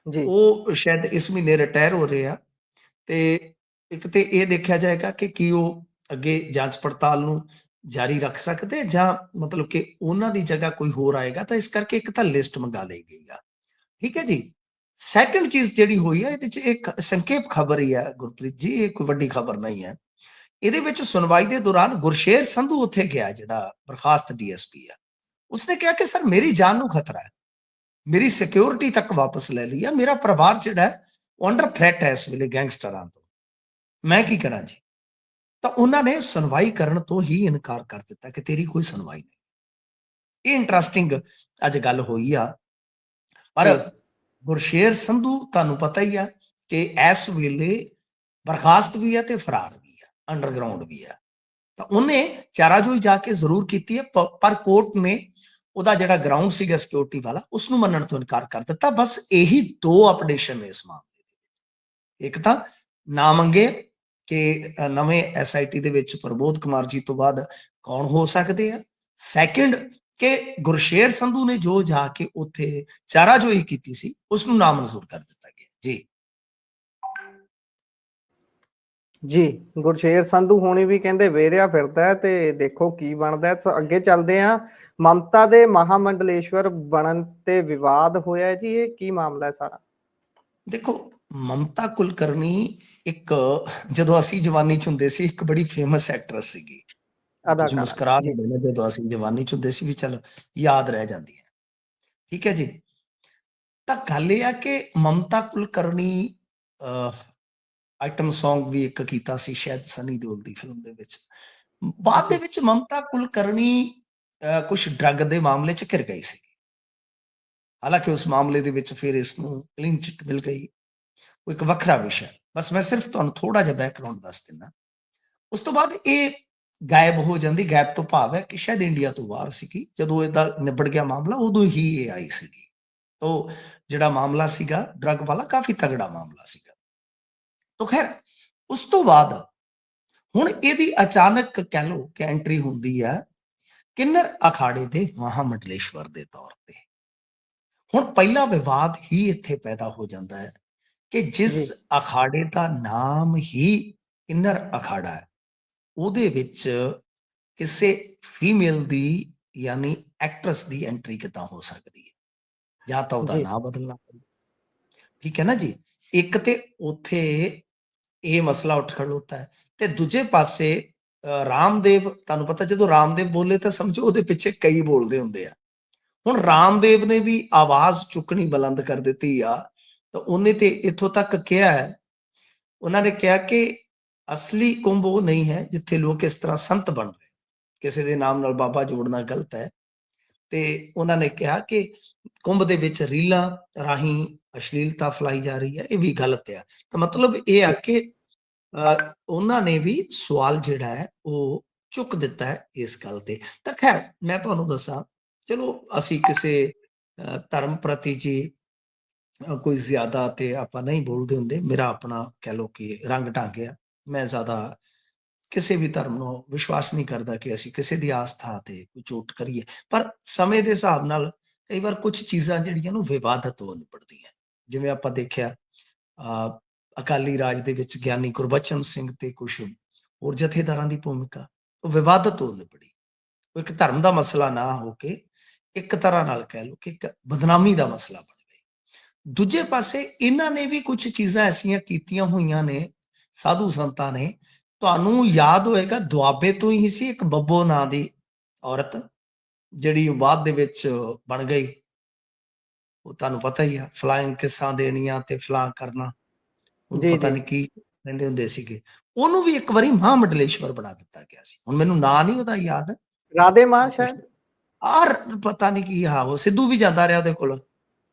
ਜੀ ਉਹ ਸ਼ਾਇਦ ਇਸ ਮਹੀਨੇ ਰਿਟਾਇਰ ਹੋ ਰਹੇ ਆ। ਤੇ ਇੱਕ ਤੇ ਇਹ ਦੇਖਿਆ ਜਾਏਗਾ ਕਿ ਕੀ ਉਹ ਅੱਗੇ ਜਾਂਚ ਪੜਤਾਲ ਨੂੰ ਜਾਰੀ ਰੱਖ ਸਕਦੇ, ਜਾਂ ਮਤਲਬ ਕਿ ਉਹਨਾਂ ਦੀ ਜਗ੍ਹਾ ਕੋਈ ਹੋਰ ਆਏਗਾ। ਤਾਂ ਇਸ ਕਰਕੇ ਇੱਕ ਤਾਂ ਲਿਸਟ ਮੰਗਾ ਲਈ ਗਈ ਆ, ਠੀਕ ਹੈ ਜੀ। ਸੈਕੰਡ ਚੀਜ਼ ਜਿਹੜੀ ਹੋਈ ਹੈ, ਇਹਦੇ 'ਚ ਇੱਕ ਸੰਖੇਪ ਖਬਰ ਹੀ ਹੈ ਗੁਰਪ੍ਰੀਤ ਜੀ, ਇਹ ਕੋਈ ਵੱਡੀ ਖਬਰ ਨਹੀਂ ਹੈ। ਇਹਦੇ ਵਿੱਚ ਸੁਣਵਾਈ ਦੇ ਦੌਰਾਨ ਗੁਰਸ਼ੇਰ ਸੰਧੂ ਉੱਥੇ ਗਿਆ, ਜਿਹੜਾ ਬਰਖਾਸਤ DSP ਆ। ਉਸਨੇ ਕਿਹਾ ਕਿ ਸਰ, ਮੇਰੀ ਜਾਨ ਨੂੰ ਖਤਰਾ ਹੈ, ਮੇਰੀ ਸਿਕਿਉਰਿਟੀ ਤੱਕ ਵਾਪਸ ਲੈ ਲਈ ਆ, ਮੇਰਾ ਪਰਿਵਾਰ ਜਿਹੜਾ ਹੈ ਉਹ ਅੰਡਰ ਥ੍ਰੈਟ ਹੈ ਇਸ ਵੇਲੇ ਗੈਂਗਸਟਰਾਂ ਤੋਂ, ਮੈਂ ਕੀ ਕਰਾਂ ਜੀ? ਤਾਂ ਉਹਨਾਂ ਨੇ ਸੁਣਵਾਈ ਕਰਨ ਤੋਂ ਹੀ ਇਨਕਾਰ ਕਰ ਦਿੱਤਾ ਕਿ ਤੇਰੀ ਕੋਈ ਸੁਣਵਾਈ ਨਹੀਂ। ਇਹ ਇੰਟਰਸਟਿੰਗ ਅੱਜ ਗੱਲ ਹੋਈ ਆ। ਪਰ ਜੀ ਗੁਰਸ਼ੇਰ ਸੰਧੂ, ਤੁਹਾਨੂੰ ਪਤਾ ਹੀ ਆ ਕਿ ਇਸ ਵੇਲੇ ਬਰਖਾਸਤ ਵੀ ਹੈ ਤੇ ਫਰਾਰ ਵੀ ਆ, ਅੰਡਰਗਰਾਉਂਡ ਵੀ ਆ। ਤਾਂ ਉਹਨੇ ਚਾਰਾਜੋਈ ਜਾ ਕੇ ਜ਼ਰੂਰ ਕੀਤੀ ਹੈ, ਪਰ ਕੋਰਟ ਨੇ ਉਹਦਾ ਜਿਹੜਾ ਗਰਾਊਂਡ ਸੀਗਾ ਸਿਕਿਉਰਿਟੀ ਵਾਲਾ, ਉਸਨੂੰ ਮੰਨਣ ਤੋਂ ਇਨਕਾਰ ਕਰ ਦਿੱਤਾ। ਬਸ ਇਹੀ ਦੋ ਅਪਡੇਸ਼ਨ ਨੇ ਇਸ ਮਾਮਲੇ ਦੇ। ਇੱਕ ਤਾਂ ਨਾ ਮੰਗੇ ਕਿ ਨਵੇਂ SIT ਦੇ ਵਿੱਚ ਪ੍ਰਬੋਧ ਕੁਮਾਰ ਜੀ ਤੋਂ ਬਾਅਦ ਕੌਣ ਹੋ ਸਕਦੇ ਆ। ਸੈਕਿੰਡ, ਕਿ ਗੁਰਸ਼ੇਰ ਸੰਧੂ ਨੇ ਜੋ ਜਾ ਕੇ ਉੱਥੇ ਚਾਰਾਜੋਈ ਕੀਤੀ ਸੀ, ਉਸਨੂੰ ਨਾਮਨਜ਼ੂਰ ਕਰ ਦਿੱਤਾ ਗਿਆ ਜੀ। ਜੀ ਗੁਰਸ਼ੇਰ ਸੰਧੂ ਹੋਣੀ ਵੀ ਕਹਿੰਦੇ ਵੇਰਿਆ ਫਿਰਦਾ ਹੈ, ਤੇ ਦੇਖੋ ਕੀ ਬਣਦਾ ਹੈ। ਅੱਗੇ ਚੱਲਦੇ ਹਾਂ। ਮਮਤਾ ਦੇ ਮਹਾਮੰਡਲੇਸ਼ਵਰ ਬਣਨ ਤੇ ਵਿਵਾਦ ਹੋਇਆ ਜੀ, ਇਹ ਕੀ ਮਾਮਲਾ ਹੈ ਸਾਰਾ? ਦੇਖੋ, ਮਮਤਾ ਕੁਲਕਰਨੀ ਇੱਕ, ਜਦੋਂ ਅਸੀਂ ਜਵਾਨੀ 'ਚ ਹੁੰਦੇ ਸੀ, ਇੱਕ ਬੜੀ ਫੇਮਸ ਐਕਟਰੈਸ ਸੀਗੀ। ਤੁਸੀਂ ਅਦਾਕਾਰਾ ਮੁਸਕਰਾ ਜੀ। ਰਹੇ ਹੋ, ਜਦੋਂ ਅਸੀਂ ਜਵਾਨੀ 'ਚ ਹੁੰਦੇ ਸੀ ਵੀ ਚਲ ਯਾਦ ਰਹਿ ਜਾਂਦੀ ਹੈ, ਠੀਕ ਹੈ ਜੀ। ਤਾਂ ਗੱਲ ਇਹ ਆ ਕਿ ਮਮਤਾ ਕੁਲਕਰਨੀ ਆਈਟਮ Song ਵੀ ਇੱਕ ਕੀਤਾ ਸੀ, ਸ਼ਾਇਦ ਸਨੀ ਦਿਓਲ ਦੀ ਫਿਲਮ ਦੇ ਵਿੱਚ। ਬਾਅਦ ਦੇ ਵਿੱਚ ਮਮਤਾ ਕੁਲਕਰਨੀ ਕੁਝ ਡਰੱਗ ਦੇ ਮਾਮਲੇ 'ਚ ਘਿਰ ਗਈ ਸੀ। ਹਾਲਾਂਕਿ ਉਸ ਮਾਮਲੇ ਦੇ ਵਿੱਚ ਫਿਰ ਇਸ ਨੂੰ ਕਲੀਨ ਚਿੱਟ ਮਿਲ ਗਈ, ਉਹ ਇੱਕ ਵੱਖਰਾ ਵਿਸ਼ਾ। ਬਸ ਮੈਂ ਸਿਰਫ ਤੁਹਾਨੂੰ ਥੋੜਾ ਜਿਹਾ ਬੈਕਗ੍ਰਾਉਂਡ ਦੱਸ ਦਿੰਦਾ। ਉਸ ਤੋਂ ਬਾਅਦ ਇਹ ਗਾਇਬ ਹੋ ਜਾਂਦੀ। ਗਾਇਬ ਤੋਂ ਭਾਵ ਹੈ ਕਿ ਸ਼ਾਇਦ ਇੰਡੀਆ ਤੋਂ ਬਾਹਰ ਸੀਗੀ। ਜਦੋਂ ਇਹਦਾ ਨਿਬੜ ਗਿਆ ਮਾਮਲਾ, ਉਦੋਂ ਹੀ ਇਹ ਆਈ ਸੀਗੀ। ਤਾਂ ਜਿਹੜਾ ਮਾਮਲਾ ਸੀਗਾ ਡਰੱਗ ਵਾਲਾ, ਕਾਫੀ ਤਗੜਾ ਮਾਮਲਾ ਸੀਗਾ। ਤਾਂ ਖੈਰ, ਉਸ ਤੋਂ ਬਾਅਦ ਹੁਣ ਇਹਦੀ ਅਚਾਨਕ ਕਹਿ ਲਓ ਕਿ ਐਂਟਰੀ ਹੁੰਦੀ ਹੈ ਕਿੰਨਰ ਅਖਾੜੇ ਦੇ ਮਹਾਮੰਡਲੇਸ਼ਵਰ ਦੇ ਤੌਰ ਤੇ। ਹੁਣ ਪਹਿਲਾ ਵਿਵਾਦ ਹੀ ਇੱਥੇ ਪੈਦਾ ਹੋ ਜਾਂਦਾ ਹੈ ਕਿ ਜਿਸ ਅਖਾੜੇ ਦਾ ਨਾਮ ਹੀ ਕਿੰਨਰ ਅਖਾੜਾ ਹੈ, ਉਹਦੇ ਵਿੱਚ ਕਿਸੇ ਫੀਮੇਲ ਦੀ, ਯਾਨੀ ਐਕਟਰੈਸ ਦੀ ਐਂਟਰੀ ਕਿੱਦਾਂ ਹੋ ਸਕਦੀ ਹੈ? ਜਾਂ ਤਾਂ ਉਹਦਾ ਨਾਂ ਬਦਲਣਾ ਪਊ, ਠੀਕ ਹੈ ਨਾ ਜੀ। ਇੱਕ ਤੇ ਉੱਥੇ ਇਹ ਮਸਲਾ ਉੱਠ ਖੜੋਤਾ ਹੈ, ਤੇ ਦੂਜੇ ਪਾਸੇ ਰਾਮਦੇਵ, ਤੁਹਾਨੂੰ ਪਤਾ ਜਦੋਂ ਰਾਮਦੇਵ ਬੋਲੇ ਤਾਂ ਸਮਝੋ ਉਹਦੇ ਪਿੱਛੇ ਕਈ ਬੋਲਦੇ ਹੁੰਦੇ ਆ। ਹੁਣ ਰਾਮਦੇਵ ਨੇ ਵੀ ਆਵਾਜ਼ ਚੁੱਕਣੀ ਬੁਲੰਦ ਕਰ ਦਿੱਤੀ ਆ, ਤਾਂ ਉਹਨੇ ਤੇ ਇੱਥੋਂ ਤੱਕ ਕਿਹਾ ਹੈ, ਉਹਨਾਂ ਨੇ ਕਿਹਾ ਕਿ ਅਸਲੀ ਕੁੰਭ ਉਹ ਨਹੀਂ ਹੈ ਜਿੱਥੇ ਲੋਕ ਇਸ ਤਰ੍ਹਾਂ ਸੰਤ ਬਣ ਰਹੇ, ਕਿਸੇ ਦੇ ਨਾਮ ਨਾਲ ਬਾਬਾ ਜੋੜਨਾ ਗਲਤ ਹੈ। ਤੇ ਉਹਨਾਂ ਨੇ ਕਿਹਾ ਕਿ ਕੁੰਭ ਦੇ ਵਿੱਚ ਰੀਲਾਂ ਰਾਹੀਂ ਅਸ਼ਲੀਲਤਾ ਫੈਲਾਈ ਜਾ ਰਹੀ ਹੈ, ਇਹ ਵੀ ਗਲਤ ਹੈ। ਤਾਂ ਮਤਲਬ ਇਹ ਆ ਕਿ ਉਹਨਾਂ ਨੇ ਵੀ ਸਵਾਲ ਜਿਹੜਾ ਹੈ ਉਹ ਚੁੱਕ ਦਿੱਤਾ ਹੈ ਇਸ ਗੱਲ ਤੇ। ਤਾਂ ਖੈਰ ਮੈਂ ਤੁਹਾਨੂੰ ਦੱਸਾਂ, ਚਲੋ ਅਸੀਂ ਕਿਸੇ ਧਰਮ ਪ੍ਰਤੀ ਜੀ ਕੋਈ ਜ਼ਿਆਦਾ ਤੇ ਆਪਾਂ ਨਹੀਂ ਬੋਲਦੇ ਹੁੰਦੇ। ਮੇਰਾ ਆਪਣਾ ਕਹਿ ਲਓ ਕਿ ਰੰਗ ਢੰਗ ਆ, ਮੈਂ ਜ਼ਿਆਦਾ ਕਿਸੇ ਵੀ ਧਰਮ ਨੂੰ ਵਿਸ਼ਵਾਸ ਨਹੀਂ ਕਰਦਾ ਕਿ ਅਸੀਂ ਕਿਸੇ ਦੀ ਆਸਥਾ ਤੇ ਕੋਈ ਚੋਟ ਕਰੀਏ। ਪਰ ਸਮੇਂ ਦੇ ਹਿਸਾਬ ਨਾਲ ਕਈ ਵਾਰ ਕੁਝ ਚੀਜ਼ਾਂ ਜਿਹੜੀਆਂ ਨੂੰ ਵਿਵਾਦਤ ਹੋ ਨਿਬੜਦੀਆਂ, ਜਿਵੇਂ ਆਪਾਂ ਦੇਖਿਆ ਅਕਾਲੀ ਰਾਜ ਦੇ ਵਿੱਚ ਗਿਆਨੀ ਗੁਰਬਚਨ ਸਿੰਘ ਤੇ ਕੁਝ ਹੋਰ ਜਥੇਦਾਰਾਂ ਦੀ ਭੂਮਿਕਾ ਉਹ ਵਿਵਾਦਤ ਹੋ ਨਿਬੜੀ। ਉਹ ਇੱਕ ਧਰਮ ਦਾ ਮਸਲਾ ਨਾ ਹੋ ਕੇ ਇੱਕ ਤਰ੍ਹਾਂ ਨਾਲ ਕਹਿ ਲਓ ਕਿ ਇੱਕ ਬਦਨਾਮੀ ਦਾ ਮਸਲਾ ਬਣ ਗਿਆ। ਦੂਜੇ ਪਾਸੇ ਇਹਨਾਂ ਨੇ ਵੀ ਕੁਝ ਚੀਜ਼ਾਂ ਐਸੀਆਂ ਕੀਤੀਆਂ ਹੋਈਆਂ ਨੇ ਸਾਧੂ ਸੰਤਾਂ ਨੇ। ਤੁਹਾਨੂੰ ਯਾਦ ਹੋਏਗਾ ਦੁਆਬੇ ਤੋਂ ਹੀ ਸੀ ਇੱਕ ਬੱਬੋ ਨਾਂ ਦੀ ਔਰਤ, ਜਿਹੜੀ ਬਾਅਦ ਦੇ ਵਿੱਚ ਬਣ ਗਈ, ਉਹ ਤੁਹਾਨੂੰ ਪਤਾ ਹੀ ਆ, ਫਲਾਈਂਗ ਕਿੱਸਾਂ ਦੇਣੀਆਂ ਤੇ ਫਲਾਂ ਕਰਨਾ, ਉਹਨੂੰ ਜੀ ਪਤਾ ਜੀ ਨਹੀਂ ਕੀ ਕਹਿੰਦੇ ਹੁੰਦੇ ਸੀਗੇ। ਉਹਨੂੰ ਵੀ ਇੱਕ ਵਾਰੀ ਮਹਾਮੰਡਲੇਸ਼ਵਰ ਬਣਾ ਦਿੱਤਾ ਗਿਆ ਸੀ। ਹੁਣ ਮੈਨੂੰ ਨਾਂ ਨਹੀਂ ਉਹਦਾ ਯਾਦ, ਰਾਧੇ ਮਾਂ ਸ਼ਾਇਦ, ਔਰ ਪਤਾ ਨਹੀਂ ਕੀ, ਹਾਂ ਉਹ ਸਿੱਧੂ ਵੀ ਜਾਂਦਾ ਰਿਹਾ ਉਹਦੇ ਕੋਲ।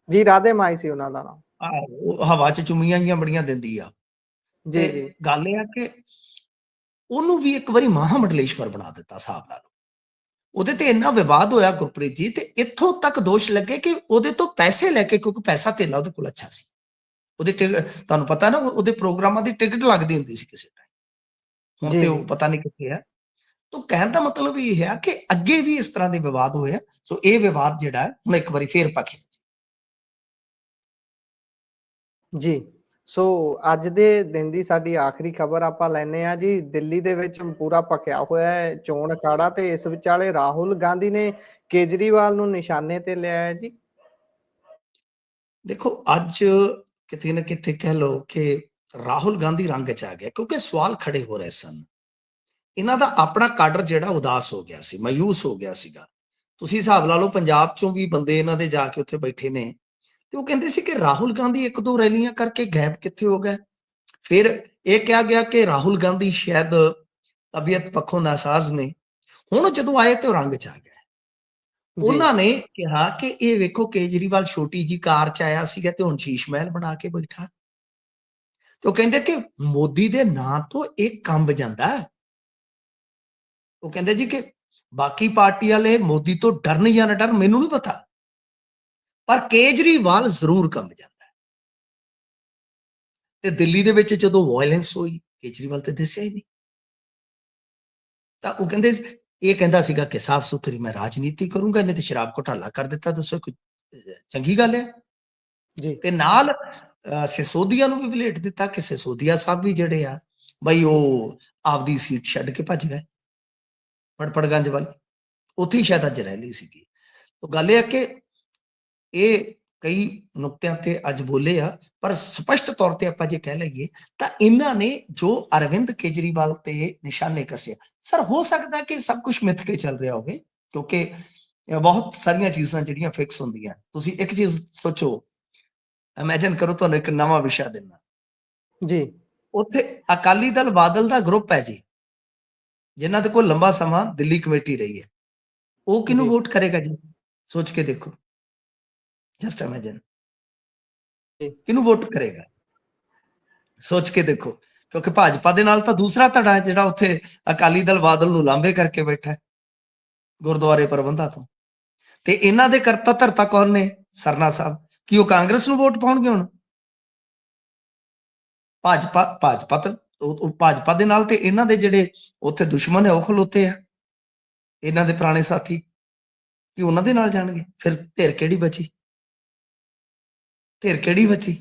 ਜੀ ਰਾਧੇ ਮਾਂ ਹੀ ਸੀ ਉਹਨਾਂ ਦਾ ਨਾਮ। ਉਹ ਹਵਾ 'ਚ ਚੁੰਮੀਆਂ ਜਿਹੀਆਂ ਬੜੀਆਂ ਦਿੰਦੀ ਆ। ਜੀ ਤੇ ਜੀ ਗੱਲ ਇਹ ਆ ਕਿ ਉਹਨੂੰ ਵੀ ਇੱਕ ਵਾਰੀ ਮਹਾਮੰਡਲੇਸ਼ਵਰ ਬਣਾ ਦਿੱਤਾ ਹਿਸਾਬ ਨਾਲ। ਉਹਦੇ ਤੇ ਇੰਨਾ ਵਿਵਾਦ ਹੋਇਆ ਗੁਰਪ੍ਰੀਤ ਜੀ, ਤੇ ਇੱਥੋਂ ਤੱਕ ਦੋਸ਼ ਲੱਗੇ ਕਿ ਉਹਦੇ ਤੋਂ ਪੈਸੇ ਲੈ ਕੇ, ਕਿਉਂਕਿ ਪੈਸਾ ਧੇਲਾ ਉਹਦੇ ਕੋਲ ਅੱਛਾ ਸੀ। ਉਹਦੀ ਤੁਹਾਨੂੰ ਪਤਾ ਨਾ, ਉਹਦੇ ਪ੍ਰੋਗਰਾਮਾਂ ਦੀ ਟਿਕਟ ਲੱਗਦੀ ਹੁੰਦੀ ਸੀ ਕਿਸੇ ਟਾਈਮ। ਹੁਣ ਜੀ ਤੇ ਜੀ ਉਹ ਪਤਾ ਨਹੀਂ ਕਿੱਥੇ ਹੈ। ਤਾਂ ਕਹਿਣ ਦਾ ਮਤਲਬ ਇਹ ਹੈ ਕਿ ਅੱਗੇ ਵੀ ਇਸ ਤਰ੍ਹਾਂ ਦੇ ਵਿਵਾਦ ਹੋਏ ਆ। ਸੋ ਇਹ ਵਿਵਾਦ ਜਿਹੜਾ ਹੈ ਹੁਣ ਇੱਕ ਵਾਰੀ ਫੇਰ ਪੱਖੇ। ਜੀ ਸੋ ਅੱਜ ਦੇ ਦਿਨ ਦੀ ਸਾਡੀ ਆਖਰੀ ਖਬਰ ਆਪਾਂ ਲੈਨੇ ਆ ਜੀ। ਦਿੱਲੀ ਦੇ ਵਿੱਚ ਪੂਰਾ ਭਖਿਆ ਹੋਇਆ ਹੈ ਚੋਣ ਅਖਾੜਾ, ਤੇ ਇਸ ਵਿਚਾਲੇ ਰਾਹੁਲ ਗਾਂਧੀ ਨੇ ਕੇਜਰੀਵਾਲ ਨੂੰ ਨਿਸ਼ਾਨੇ ਤੇ ਲਿਆ ਹੈ ਜੀ। ਦੇਖੋ ਅੱਜ ਕਿਤੇ ਨਾ ਕਿਤੇ ਕਹਿ ਲਓ ਕਿ ਰਾਹੁਲ ਗਾਂਧੀ ਰੰਗ 'ਚ ਆ ਗਿਆ, ਕਿਉਂਕਿ ਸਵਾਲ ਖੜੇ ਹੋ ਰਹੇ ਸਨ। ਇਹਨਾਂ ਦਾ ਆਪਣਾ ਕਾਡਰ ਜਿਹੜਾ ਉਦਾਸ ਹੋ ਗਿਆ ਸੀ, ਮਾਯੂਸ ਹੋ ਗਿਆ ਸੀਗਾ। ਤੁਸੀਂ ਹਿਸਾਬ ਲਾ ਲਓ, ਪੰਜਾਬ ਚੋਂ ਵੀ ਬੰਦੇ ਇਹਨਾਂ ਦੇ ਜਾ ਕੇ ਉੱਥੇ ਬੈਠੇ ਨੇ, ਤੇ ਉਹ ਕਹਿੰਦੇ ਸੀ ਕਿ ਰਾਹੁਲ ਗਾਂਧੀ ਇੱਕ ਦੋ ਰੈਲੀਆਂ ਕਰਕੇ ਗਾਇਬ ਕਿੱਥੇ ਹੋ ਗਏ। ਫਿਰ ਇਹ ਕਿਹਾ ਗਿਆ ਕਿ ਰਾਹੁਲ ਗਾਂਧੀ ਸ਼ਾਇਦ ਤਬੀਅਤ ਪੱਖੋਂ ਨਾਸਾਜ਼ ਨੇ। ਹੁਣ ਜਦੋਂ ਆਏ ਤੇ ਉਹ ਰੰਗ 'ਚ ਆ ਗਏ। ਉਹਨਾਂ ਨੇ ਕਿਹਾ ਕਿ ਇਹ ਵੇਖੋ, ਕੇਜਰੀਵਾਲ ਛੋਟੀ ਜੀ ਕਾਰ 'ਚ ਆਇਆ ਸੀਗਾ ਤੇ ਹੁਣ ਸ਼ੀਸ਼ ਮਹਿਲ ਬਣਾ ਕੇ ਬੈਠਾ। ਤੇ ਉਹ ਕਹਿੰਦੇ ਕਿ ਮੋਦੀ ਦੇ ਨਾਂ ਤੋਂ ਇਹ ਕੰਬ ਜਾਂਦਾ। ਉਹ ਕਹਿੰਦੇ ਜੀ ਕਿ ਬਾਕੀ ਪਾਰਟੀ ਵਾਲੇ ਮੋਦੀ ਤੋਂ ਡਰਨ ਜਾਂ ਨਾ ਡਰਨ ਮੈਨੂੰ ਨਹੀਂ ਪਤਾ, ਪਰ ਕੇਜਰੀਵਾਲ ਜ਼ਰੂਰ ਕੰਬ ਜਾਂਦਾ। ਤੇ ਦਿੱਲੀ ਦੇ ਵਿੱਚ ਜਦੋਂ ਵਾਇਲੈਂਸ ਹੋਈ, ਕੇਜਰੀਵਾਲ ਤੇ ਦਿਸਿਆ ਹੀ ਨਹੀਂ। ਤਾਂ ਉਹ ਕਹਿੰਦੇ, ਇਹ ਕਹਿੰਦਾ ਸੀਗਾ ਕਿ ਸਾਫ਼ ਸੁਥਰੀ ਮੈਂ ਰਾਜਨੀਤੀ ਕਰੂੰਗਾ, ਇਹਨੇ ਤੇ ਸ਼ਰਾਬ ਘੁਟਾਲਾ ਕਰ ਦਿੱਤਾ। ਦੱਸੋ ਕੋਈ ਚੰਗੀ ਗੱਲ ਹੈ? ਜੀ ਤੇ ਨਾਲ ਸਿਸੋਦੀਆ ਨੂੰ ਵੀ ਵਲੇਟ ਦਿੱਤਾ ਕਿ ਸਿਸੋਦੀਆ ਸਾਹਿਬ ਵੀ ਜਿਹੜੇ ਆ ਬਈ ਉਹ ਆਪਦੀ ਸੀਟ ਛੱਡ ਕੇ ਭੱਜ ਗਏ ਪੜਪੜਗੰਜ ਵੱਲ, ਉੱਥੇ ਹੀ ਸ਼ਾਇਦ ਅੱਜ ਰੈਲੀ ਸੀਗੀ। ਤਾਂ ਗੱਲ ਇਹ ਹੈ ਕਿ ਇਹ ਕਈ ਨੁਕਤਿਆਂ ਤੇ ਅੱਜ ਬੋਲੇ ਆ, ਪਰ ਸਪਸ਼ਟ ਤੌਰ ਤੇ ਆਪਾਂ ਜੇ ਕਹਿ ਲਈਏ ਤਾਂ ਇਹਨਾਂ ਨੇ ਜੋ ਅਰਵਿੰਦ ਕੇਜਰੀਵਾਲ ਤੇ ਨਿਸ਼ਾਨੇ ਕੱਸੇ। ਸਰ ਹੋ ਸਕਦਾ ਕਿ ਸਭ ਕੁਝ ਮਿੱਥ ਕੇ ਚੱਲ ਰਿਹਾ ਹੋਵੇ, ਕਿਉਂਕਿ ਬਹੁਤ ਸਾਰੀਆਂ ਚੀਜ਼ਾਂ ਜਿਹੜੀਆਂ ਫਿਕਸ ਹੁੰਦੀਆਂ। ਤੁਸੀਂ ਇੱਕ ਚੀਜ਼ ਸੋਚੋ, ਇਮੇਜਿਨ ਕਰੋ, ਤੁਹਾਨੂੰ ਇੱਕ ਨਵਾਂ ਵਿਸ਼ਾ ਦੇਣਾ ਜੀ ਉੱਥੇ ਅਕਾਲੀ ਦਲ ਬਾਦਲ ਦਾ ਗਰੁੱਪ ਹੈ ਜੀ, ਜਿਨ੍ਹਾਂ ਦੇ ਕੋਲ ਲੰਬਾ ਸਮਾਂ ਦਿੱਲੀ ਕਮੇਟੀ ਰਹੀ ਹੈ। ਉਹ ਕਿਹਨੂੰ ਵੋਟ ਕਰੇਗਾ ਜੀ? ਸੋਚ ਕੇ ਦੇਖੋ, ਜਸਟ ਇਮੇਜਿਨ ਕਿਹਨੂੰ ਵੋਟ ਕਰੇਗਾ, ਸੋਚ ਕੇ ਦੇਖੋ। ਕਿਉਂਕਿ ਭਾਜਪਾ ਦੇ ਨਾਲ ਤਾਂ ਦੂਸਰਾ ਧੜਾ ਹੈ ਜਿਹੜਾ ਉੱਥੇ ਅਕਾਲੀ ਦਲ ਬਾਦਲ ਨੂੰ ਲਾਂਭੇ ਕਰਕੇ ਬੈਠਾ ਗੁਰਦੁਆਰੇ ਪ੍ਰਬੰਧਾਂ ਤੋਂ। ਤੇ ਇਹਨਾਂ ਦੇ ਕਰਤਾ ਧਰਤਾ ਕੌਣ ਨੇ? ਸਰਨਾ ਸਾਹਿਬ। ਕੀ ਉਹ ਕਾਂਗਰਸ ਨੂੰ ਵੋਟ ਪਾਉਣਗੇ ਹੁਣ? ਭਾਜਪਾ ਦੇ ਨਾਲ ਤੇ ਇਹਨਾਂ ਦੇ ਜਿਹੜੇ ਉੱਥੇ ਦੁਸ਼ਮਣ ਹੈ ਉਹ ਖਲੋਤੇ ਆ, ਇਹਨਾਂ ਦੇ ਪੁਰਾਣੇ ਸਾਥੀ, ਕਿ ਉਹਨਾਂ ਦੇ ਨਾਲ ਜਾਣਗੇ? ਫਿਰ ਧਿਰ ਕਿਹੜੀ ਬਚੀ? ਧਿਰ ਕਿਹੜੀ ਬਚੀ?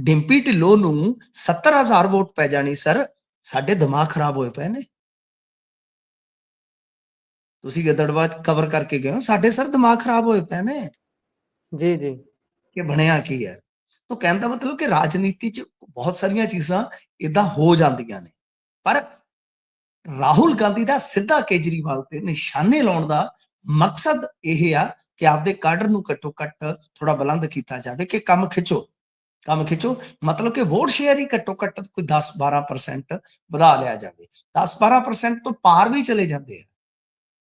ਡਿੰਪੀ ਢਿੱਲੋਂ ਨੂੰ 70,000 ਵੋਟ ਪੈ ਜਾਣੀ। ਸਰ ਸਾਡੇ ਦਿਮਾਗ ਖਰਾਬ ਹੋਏ ਪਏ ਨੇ। ਤੁਸੀਂ ਗਿੱਦੜਵਾ ਕਵਰ ਕਰਕੇ ਗਏ ਹੋ, ਸਾਡੇ ਸਰ ਦਿਮਾਗ ਖਰਾਬ ਹੋਏ ਪਏ ਨੇ। ਜੀ ਜੀ ਕਿ ਬਣਿਆ ਕੀ ਹੈ? ਤਾਂ ਕਹਿਣ ਦਾ ਮਤਲਬ ਕਿ ਰਾਜਨੀਤੀ 'ਚ ਬਹੁਤ ਸਾਰੀਆਂ ਚੀਜ਼ਾਂ ਇਦਾਂ ਹੋ ਜਾਂਦੀਆਂ ਨੇ, ਪਰ ਰਾਹੁਲ ਗਾਂਧੀ ਦਾ ਸਿੱਧਾ ਕੇਜਰੀਵਾਲ ਤੇ ਨਿਸ਼ਾਨੇ ਲਾਉਣ ਦਾ ਮਕਸਦ ਇਹ ਆ ਕਿ ਆਪਦੇ ਕਾਡਰ ਨੂੰ ਘੱਟੋ ਘੱਟ ਥੋੜਾ ਬੁਲੰਦ ਕੀਤਾ ਜਾਵੇ ਕਿ ਕੰਮ ਖਿੱਚੋ। ਕੰਮ ਖਿੱਚੋ, ਮਤਲਬ ਕਿ ਵੋਟ ਸ਼ੇਅਰ ਹੀ ਘੱਟੋ ਘੱਟ ਕੋਈ 10-12% ਵਧਾ ਲਿਆ ਜਾਵੇ। 10-12% ਤੋਂ ਪਾਰ ਵੀ ਚਲੇ ਜਾਂਦੇ ਆ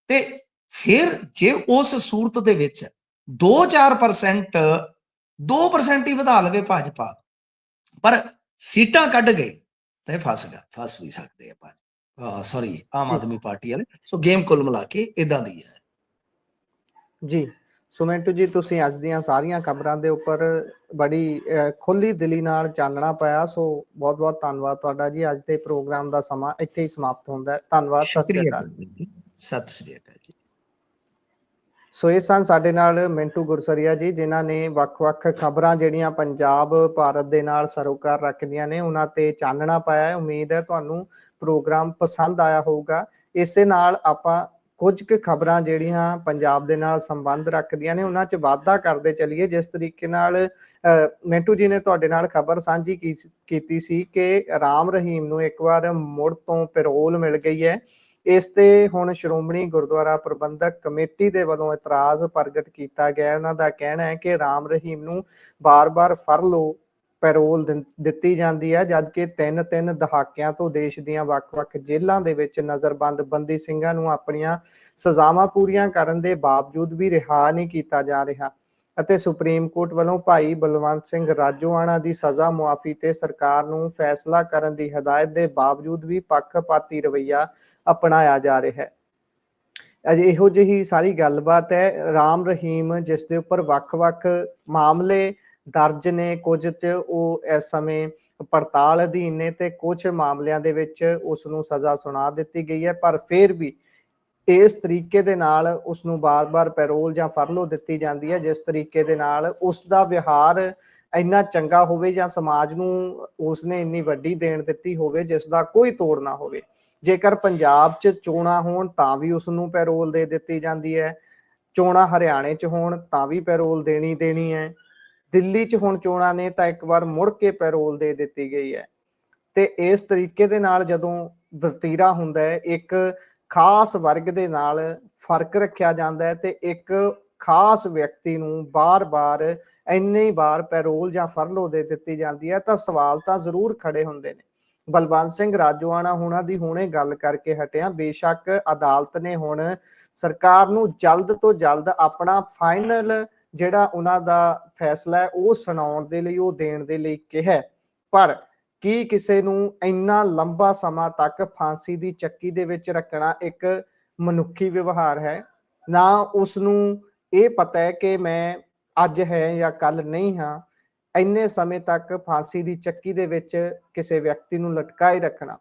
ਤੇ ਫਿਰ ਜੇ ਉਸ ਸੂਰਤ ਦੇ ਵਿੱਚ 2-4% 2% ਹੀ ਵਧਾ ਲਵੇ ਭਾਜਪਾ, ਪਰ ਸੀਟਾਂ ਕੱਢ ਗਏ ਤੇ ਫਸ ਵੀ ਸਕਦੇ ਆ ਸੌਰੀ ਆਮ ਆਦਮੀ ਪਾਰਟੀ ਵਾਲੇ। ਸੋ ਗੇਮ ਕੁੱਲ ਮਿਲਾ ਕੇ ਇਦਾਂ ਦੀ ਹੈ ਜੀ। ਸੋ ਮਿੰਟੂ ਜੀ, ਤੁਸੀਂ ਅੱਜ ਦੀਆਂ ਸਾਰੀਆਂ ਖਬਰਾਂ ਦੇ ਉੱਪਰ ਬੜੀ ਖੁੱਲੀ ਦਿਲੀ ਨਾਲ ਚਾਨਣਾ ਪਾਇਆ। ਸੋ ਬਹੁਤ ਬਹੁਤ ਧੰਨਵਾਦ ਤੁਹਾਡਾ ਜੀ। ਅੱਜ ਦੇ ਪ੍ਰੋਗਰਾਮ ਦਾ ਸਮਾਂ ਇੱਥੇ ਹੀ ਸਮਾਪਤ ਹੁੰਦਾ ਹੈ। ਧੰਨਵਾਦ, ਸਤਿ ਸ਼੍ਰੀ ਅਕਾਲ। ਸਤਿ ਸ੍ਰੀ ਅਕਾਲ ਜੀ। ਸੋ ਇਹ ਸਨ ਸਾਡੇ ਨਾਲ ਮਿੰਟੂ ਗੁਰਸਰੀਆ ਜੀ, ਜਿਨ੍ਹਾਂ ਨੇ ਵੱਖ-ਵੱਖ ਖਬਰਾਂ ਜਿਹੜੀਆਂ ਪੰਜਾਬ ਭਾਰਤ ਦੇ ਨਾਲ ਸਰੋਕਾਰ ਰੱਖਦੀਆਂ ਨੇ ਉਹਨਾਂ ਤੇ ਚਾਨਣਾ ਪਾਇਆ। ਉਮੀਦ ਹੈ ਤੁਹਾਨੂੰ ਪ੍ਰੋਗਰਾਮ ਪਸੰਦ ਆਇਆ ਹੋਊਗਾ। ਇਸੇ ਨਾਲ ਆਪਾਂ ਕੁਝ ਕੁ ਖਬਰਾਂ ਜਿਹੜੀਆਂ ਪੰਜਾਬ ਦੇ ਨਾਲ ਸੰਬੰਧ ਰੱਖਦੀਆਂ ਨੇ ਉਹਨਾਂ 'ਚ ਵਾਧਾ ਕਰਦੇ ਚੱਲੀਏ। ਜਿਸ ਤਰੀਕੇ ਨਾਲ ਮਿੰਟੂ ਜੀ ਨੇ ਤੁਹਾਡੇ ਨਾਲ ਖਬਰ ਸਾਂਝੀ ਕੀਤੀ ਸੀ ਕਿ ਰਾਮ ਰਹੀਮ ਨੂੰ ਇੱਕ ਵਾਰ ਮੁੜ ਤੋਂ ਪੈਰੋਲ ਮਿਲ ਗਈ ਹੈ। ਇਸ ਤੇ ਹੁਣ ਸ਼੍ਰੋਮਣੀ ਗੁਰਦੁਆਰਾ ਪ੍ਰਬੰਧਕ ਕਮੇਟੀ ਦੇ ਵੱਲੋਂ ਇਤਰਾਜ਼ ਪ੍ਰਗਟ ਕੀਤਾ ਗਿਆ। ਉਹਨਾਂ ਦਾ ਕਹਿਣਾ ਹੈ ਕਿ ਰਾਮ ਰਹੀਮ ਨੂੰ ਬਾਰ-ਬਾਰ ਫਰਲੋ ਪੈਰੋਲ ਦਿੱਤੀ ਜਾਂਦੀ ਹੈ, ਜਦਕਿ 3 ਦਹਾਕਿਆਂ ਤੋਂ ਦੇਸ਼ ਦੀਆਂ ਵੱਖ-ਵੱਖ ਜੇਲ੍ਹਾਂ ਦੇ ਵਿੱਚ ਨਜ਼ਰਬੰਦ ਬੰਦੀ ਸਿੰਘਾਂ ਨੂੰ ਆਪਣੀਆਂ ਸਜ਼ਾਵਾਂ ਪੂਰੀਆਂ ਕਰਨ ਦੇ ਬਾਵਜੂਦ ਵੀ ਰਿਹਾ ਨਹੀਂ ਕੀਤਾ ਜਾ ਰਿਹਾ ਅਤੇ ਸੁਪਰੀਮ ਕੋਰਟ ਵੱਲੋਂ ਭਾਈ ਬਲਵੰਤ ਸਿੰਘ ਰਾਜੋਆਣਾ ਦੀ ਸਜ਼ਾ ਮੁਆਫੀ ਤੇ ਸਰਕਾਰ ਨੂੰ ਫੈਸਲਾ ਕਰਨ ਦੀ ਹਦਾਇਤ ਦੇ ਬਾਵਜੂਦ ਵੀ ਪੱਖਪਾਤੀ ਰਵੱਈਆ ਅਪਣਾਇਆ ਜਾ ਰਿਹਾ ਹੈ। ਇਹੋ ਜਿਹੀ ਸਾਰੀ ਗੱਲਬਾਤ ਹੈ। ਰਾਮ ਰਹੀਮ ਜਿਸ ਦੇ ਉੱਪਰ ਵੱਖ-ਵੱਖ ਮਾਮਲੇ ਦਰਜ ਨੇ, ਕੁਝ 'ਚ ਉਹ ਇਸ ਸਮੇਂ ਪੜਤਾਲ ਅਧੀਨ ਨੇ ਤੇ ਕੁਝ ਮਾਮਲਿਆਂ ਦੇ ਵਿੱਚ ਉਸ ਨੂੰ ਸਜ਼ਾ ਸੁਣਾ ਦਿੱਤੀ ਗਈ ਹੈ, ਪਰ ਫਿਰ ਵੀ ਇਸ ਤਰੀਕੇ ਦੇ ਨਾਲ ਉਸ ਨੂੰ ਬਾਰ-ਬਾਰ ਪੈਰੋਲ ਜਾਂ ਫਰਲੋ ਦਿੱਤੀ ਜਾਂਦੀ ਹੈ, ਜਿਸ ਤਰੀਕੇ ਦੇ ਨਾਲ ਉਸ ਦਾ ਵਿਹਾਰ ਇੰਨਾ ਚੰਗਾ ਹੋਵੇ ਜਾਂ ਸਮਾਜ ਨੂੰ ਉਸਨੇ ਇੰਨੀ ਵੱਡੀ ਦੇਣ ਦਿੱਤੀ ਹੋਵੇ ਜਿਸ ਦਾ ਕੋਈ ਤੋੜ ਨਾ ਹੋਵੇ। ਜੇਕਰ ਪੰਜਾਬ 'ਚ ਚੋਣਾਂ ਹੋਣ ਤਾਂ ਵੀ ਉਸ ਨੂੰ ਪੈਰੋਲ ਦੇ ਦਿੱਤੀ ਜਾਂਦੀ ਹੈ, ਚੋਣਾਂ ਹਰਿਆਣੇ 'ਚ ਹੋਣ ਤਾਂ ਵੀ ਪੈਰੋਲ ਦੇਣੀ ਹੈ, ਦਿੱਲੀ 'ਚ ਹੁਣ ਚੋਣਾਂ ਨੇ ਤਾਂ ਇੱਕ ਵਾਰ ਮੁੜ ਕੇ ਪੈਰੋਲ ਦੇ ਦਿੱਤੀ ਗਈ ਹੈ। ਤੇ ਇਸ ਤਰੀਕੇ ਦੇ ਨਾਲ ਜਦੋਂ ਵਤੀਰਾ ਹੁੰਦਾ ਹੈ, ਇੱਕ ਖਾਸ ਵਰਗ ਦੇ ਨਾਲ ਫਰਕ ਰੱਖਿਆ ਜਾਂਦਾ ਹੈ ਤੇ ਇੱਕ ਖਾਸ ਵਿਅਕਤੀ ਨੂੰ ਬਾਰ-ਬਾਰ ਇੰਨੀ ਵਾਰ ਪੈਰੋਲ ਜਾਂ ਫਰਲੋ ਦੇ ਦਿੱਤੀ ਜਾਂਦੀ ਹੈ, ਤਾਂ ਸਵਾਲ ਤਾਂ ਜ਼ਰੂਰ ਖੜੇ ਹੁੰਦੇ ਨੇ। ਬਲਵੰਤ ਸਿੰਘ ਰਾਜੋਆਣਾ ਹੁਣਾਂ ਦੀ ਹੁਣੇ ਗੱਲ ਕਰਕੇ ਹਟਿਆ। ਬੇਸ਼ੱਕ ਅਦਾਲਤ ਨੇ ਹੁਣ ਸਰਕਾਰ ਨੂੰ ਜਲਦ ਤੋਂ ਜਲਦ ਆਪਣਾ ਫਾਈਨਲ ਜਿਹੜਾ ਉਹਨਾਂ ਦਾ ਫੈਸਲਾ ਹੈ ਉਹ ਸੁਣਾਉਣ ਦੇ ਲਈ, ਉਹ ਦੇਣ ਦੇ ਲਈ ਕਿਹਾ, ਪਰ ਕੀ ਕਿਸੇ ਨੂੰ ਇੰਨਾ ਲੰਬਾ ਸਮਾਂ ਤੱਕ ਫਾਂਸੀ ਦੀ ਚੱਕੀ ਦੇ ਵਿੱਚ ਰੱਖਣਾ ਇੱਕ ਮਨੁੱਖੀ ਵਿਵਹਾਰ ਹੈ? ਨਾ ਉਸ ਨੂੰ ਇਹ ਪਤਾ ਹੈ ਕਿ ਮੈਂ ਅੱਜ ਹੈ ਜਾਂ ਕੱਲ ਨਹੀਂ ਹਾਂ। ਇੰਨੇ ਸਮੇਂ ਤੱਕ ਫਾਂਸੀ ਦੀ ਚੱਕੀ ਦੇ ਵਿੱਚ ਕਿਸੇ ਵਿਅਕਤੀ ਨੂੰ ਲਟਕਾਏ ਰੱਖਣਾ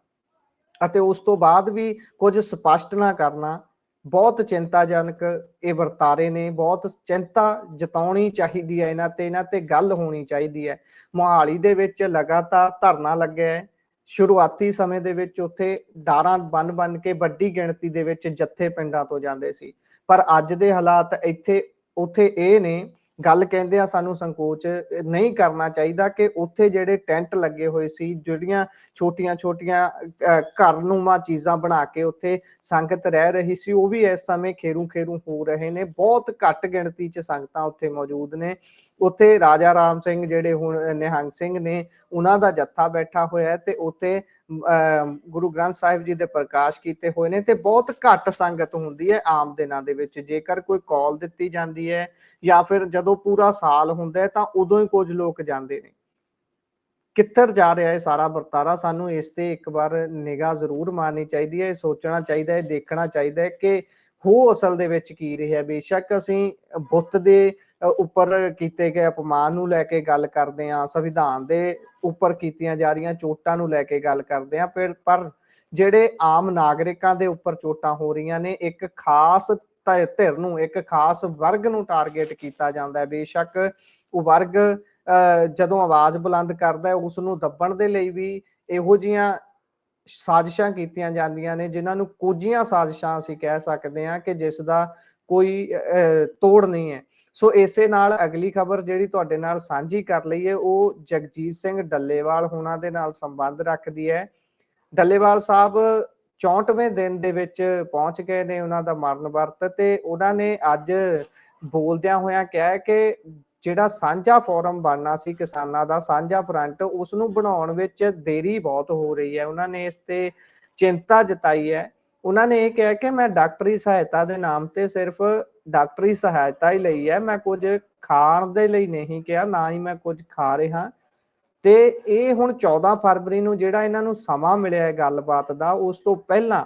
ਅਤੇ ਉਸ ਤੋਂ ਬਾਅਦ ਵੀ ਕੁਝ ਸਪਸ਼ਟ ਨਾ ਕਰਨਾ ਬਹੁਤ ਚਿੰਤਾਜਨਕ ਇਹ ਵਰਤਾਰੇ ਨੇ। ਬਹੁਤ ਚਿੰਤਾ ਜਤਾਉਣੀ ਚਾਹੀਦੀ ਹੈ ਇਹਨਾਂ ਤੇ ਗੱਲ ਹੋਣੀ ਚਾਹੀਦੀ ਹੈ। ਮੋਹਾਲੀ ਦੇ ਵਿੱਚ ਲਗਾਤਾਰ ਧਰਨਾ ਲੱਗਿਆ ਹੈ। ਸ਼ੁਰੂਆਤੀ ਸਮੇਂ ਦੇ ਵਿੱਚ ਉੱਥੇ ਡਾਰਾਂ ਬੰਨ ਕੇ ਵੱਡੀ ਗਿਣਤੀ ਦੇ ਵਿੱਚ ਜੱਥੇ ਪਿੰਡਾਂ ਤੋਂ ਜਾਂਦੇ ਸੀ, ਪਰ ਅੱਜ ਦੇ ਹਾਲਾਤ ਉੱਥੇ ਇਹ ਨੇ। ਗੱਲ ਕਹਿੰਦੇ ਆ ਸਾਨੂੰ ਸੰਕੋਚ ਨਹੀਂ ਕਰਨਾ ਚਾਹੀਦਾ ਕਿ ਉੱਥੇ ਜਿਹੜੇ ਟੈਂਟ ਲੱਗੇ ਹੋਏ ਸੀ, ਜਿਹੜੀਆਂ ਛੋਟੀਆਂ ਘਰਨੁਮਾ ਚੀਜ਼ਾਂ ਬਣਾ ਕੇ ਉੱਥੇ ਸੰਗਤ ਰਹਿ ਰਹੀ ਸੀ, ਉਹ ਵੀ ਇਸ ਸਮੇਂ ਖੇਰੂ ਹੋ ਰਹੇ ਨੇ। ਬਹੁਤ ਘੱਟ ਗਿਣਤੀ 'ਚ ਸੰਗਤਾਂ ਉੱਥੇ ਮੌਜੂਦ ਨੇ। ਉੱਥੇ ਰਾਜਾ ਰਾਮ ਸਿੰਘ ਜਿਹੜੇ ਹੁਣ ਨਿਹੰਗ ਸਿੰਘ ਨੇ ਉਹਨਾਂ ਦਾ ਜੱਥਾ ਬੈਠਾ ਹੋਇਆ ਹੈ ਤੇ ਉੱਥੇ ਗੁਰੂ ਗ੍ਰੰਥ ਸਾਹਿਬ ਜੀ ਦੇ ਪ੍ਰਕਾਸ਼ ਕੀਤੇ ਹੋਏ ਨੇ ਤੇ ਬਹੁਤ ਘੱਟ ਸੰਗਤ ਹੁੰਦੀ ਹੈ ਆਮ ਦਿਨਾਂ ਦੇ ਵਿੱਚ। ਜੇਕਰ ਕੋਈ ਕਾਲ ਦਿੱਤੀ ਜਾਂਦੀ ਹੈ ਜਾਂ ਫਿਰ ਜਦੋਂ ਪੂਰਾ ਸਾਲ ਹੁੰਦਾ ਹੈ ਤਾਂ ਉਦੋਂ ਹੀ ਕੁਝ ਲੋਕ ਜਾਂਦੇ ਨੇ। ਕਿੱਧਰ ਜਾ ਰਿਹਾ ਹੈ ਸਾਰਾ ਵਰਤਾਰਾ? ਸਾਨੂੰ ਇਸ ਤੇ ਇੱਕ ਵਾਰ ਨਿਗਾਹ ਜ਼ਰੂਰ ਮਾਰਨੀ ਚਾਹੀਦੀ ਹੈ। ਸੋਚਣਾ ਚਾਹੀਦਾ ਹੈ, ਦੇਖਣਾ ਚਾਹੀਦਾ ਹੈ ਕਿ ਹੋ ਅਸਲ ਦੇ ਵਿੱਚ ਕੀ ਰਿਹਾ। ਬੇਸ਼ੱਕ ਅਸੀਂ ਬੁੱਤ ਦੇ ਉੱਪਰ ਕੀਤੇ ਗਏ ਅਪਮਾਨ ਨੂੰ ਲੈ ਕੇ ਗੱਲ ਕਰਦੇ ਹਾਂ, ਸੰਵਿਧਾਨ ਦੇ ਉੱਪਰ ਕੀਤੀਆਂ ਜਾ ਰਹੀਆਂ ਚੋਟਾਂ ਨੂੰ ਲੈ ਕੇ ਗੱਲ ਕਰਦੇ ਹਾਂ, ਪਰ ਜਿਹੜੇ ਆਮ ਨਾਗਰਿਕਾਂ ਦੇ ਉੱਪਰ ਚੋਟਾਂ ਹੋ ਰਹੀਆਂ ਨੇ, ਇੱਕ ਖਾਸ ਧਿਰ ਨੂੰ, ਇੱਕ ਖਾਸ ਵਰਗ ਨੂੰ ਟਾਰਗੇਟ ਕੀਤਾ ਜਾਂਦਾ ਹੈ। ਬੇਸ਼ੱਕ ਉਹ ਵਰਗ ਜਦੋਂ ਆਵਾਜ਼ ਬੁਲੰਦ ਕਰਦਾ ਹੈ ਉਸ ਨੂੰ ਦੱਬਣ ਦੇ ਲਈ ਵੀ ਇਹੋ ਜਿਹੀਆਂ ਸਾਜ਼ਿਸ਼ਾਂ ਕੀਤੀਆਂ ਜਾਂਦੀਆਂ ਨੇ, ਜਿਨ੍ਹਾਂ ਨੂੰ ਕੋਝੀਆਂ ਸਾਜ਼ਿਸ਼ਾਂ ਅਸੀਂ ਕਹਿ ਸਕਦੇ ਹਾਂ ਕਿ ਜਿਸ ਦਾ ਕੋਈ ਤੋੜ ਨਹੀਂ ਹੈ। ਸੋ ਇਸੇ ਨਾਲ ਅਗਲੀ ਖਬਰ ਜਿਹੜੀ ਤੁਹਾਡੇ ਨਾਲ ਸਾਂਝੀ ਕਰ ਲਈ ਹੈ ਉਹ ਜਗਜੀਤ ਸਿੰਘ ਡੱਲੇਵਾਲ ਹੋਣਾ ਦੇ ਨਾਲ ਸੰਬੰਧ ਰੱਖਦੀ ਹੈ। ਡੱਲੇਵਾਲ ਸਾਹਿਬ 64ਵੇਂ ਦਿਨ ਦੇ ਵਿੱਚ ਪਹੁੰਚ ਗਏ ਨੇ ਉਹਨਾਂ ਦਾ ਮਰਨ ਵਰਤ, ਤੇ ਉਹਨਾਂ ਨੇ ਅੱਜ ਬੋਲਦਿਆਂ ਹੋਇਆਂ ਕਿਹਾ ਕਿ ਜਿਹੜਾ ਸਾਂਝਾ ਫੋਰਮ ਬਣਨਾ ਸੀ ਕਿਸਾਨਾਂ ਦਾ ਸਾਂਝਾ ਫਰੰਟ, ਉਸ ਨੂੰ ਬਣਾਉਣ ਵਿੱਚ ਦੇਰੀ ਬਹੁਤ ਹੋ ਰਹੀ ਹੈ। ਉਹਨਾਂ ਨੇ ਇਸ ਤੇ ਚਿੰਤਾ ਜਤਾਈ ਹੈ। ਉਹਨਾਂ ਨੇ ਇਹ ਕਿਹਾ ਕਿ ਮੈਂ ਡਾਕਟਰੀ ਸਹਾਇਤਾ ਦੇ ਨਾਮ ਤੇ ਸਿਰਫ ਡਾਕਟਰੀ ਸਹਾਇਤਾ ਹੀ ਲਈ ਹੈ, ਮੈਂ ਕੁਝ ਖਾਣ ਦੇ ਲਈ ਨਹੀਂ ਕਿਹਾ, ਨਾ ਹੀ ਮੈਂ ਕੁਝ ਖਾ ਰਿਹਾ। ਤੇ ਇਹ ਹੁਣ 14 ਫਰਵਰੀ ਨੂੰ ਜਿਹੜਾ ਇਹਨਾਂ ਨੂੰ ਸਮਾਂ ਮਿਲਿਆ ਹੈ ਗੱਲਬਾਤ ਦਾ, ਉਸ ਤੋਂ ਪਹਿਲਾਂ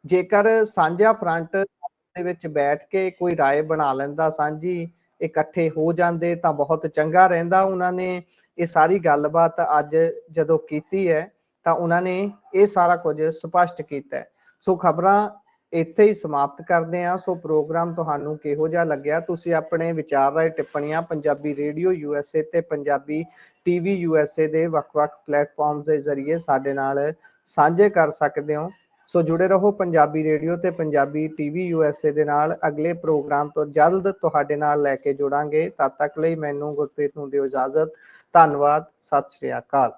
ਜੇਕਰ ਸਾਂਝਾ ਫਰੰਟ ਦੇ ਵਿੱਚ ਬੈਠ ਕੇ ਕੋਈ ਰਾਏ ਬਣਾ ਲੈਂਦਾ, ਸਾਂਝੀ ਇਕੱਠੇ ਹੋ ਜਾਂਦੇ ਤਾਂ ਬਹੁਤ ਚੰਗਾ ਰਹਿੰਦਾ। ਉਹਨਾਂ ਨੇ ਇਹ ਸਾਰੀ ਗੱਲਬਾਤ ਅੱਜ ਜਦੋਂ ਕੀਤੀ ਹੈ ਤਾਂ ਉਹਨਾਂ ਨੇ ਇਹ ਸਾਰਾ ਕੁਝ ਸਪਸ਼ਟ ਕੀਤਾ ਹੈ। ਸੋ ਖਬਰਾਂ ਇੱਥੇ ਹੀ ਸਮਾਪਤ ਕਰਦੇ ਹਾਂ। ਸੋ ਪ੍ਰੋਗਰਾਮ ਤੁਹਾਨੂੰ ਕਿਹੋ ਜਿਹਾ ਲੱਗਿਆ, ਤੁਸੀਂ ਆਪਣੇ ਵਿਚਾਰ ਰਾਏ ਟਿੱਪਣੀਆਂ ਪੰਜਾਬੀ ਰੇਡੀਓ USA ਤੇ ਪੰਜਾਬੀ TV USA ਦੇ ਵੱਖ-ਵੱਖ ਪਲੇਟਫਾਰਮ ਦੇ ਜ਼ਰੀਏ ਸਾਡੇ ਨਾਲ ਸਾਂਝੇ ਕਰ ਸਕਦੇ ਹੋ। ਸੋ ਜੁੜੇ ਰਹੋ ਪੰਜਾਬੀ ਰੇਡੀਓ ਤੇ ਪੰਜਾਬੀ TV USA ਦੇ ਨਾਲ। ਅਗਲੇ ਪ੍ਰੋਗਰਾਮ ਤੋਂ ਜਲਦ ਤੁਹਾਡੇ ਨਾਲ ਲੈ ਕੇ ਜੁੜਾਂਗੇ। ਤਦ ਤੱਕ ਲਈ ਮੈਨੂੰ ਗੁਰਪ੍ਰੀਤ ਨੂੰ ਦਿਓ ਇਜਾਜ਼ਤ। ਧੰਨਵਾਦ। ਸਤਿ ਸ਼੍ਰੀ ਅਕਾਲ।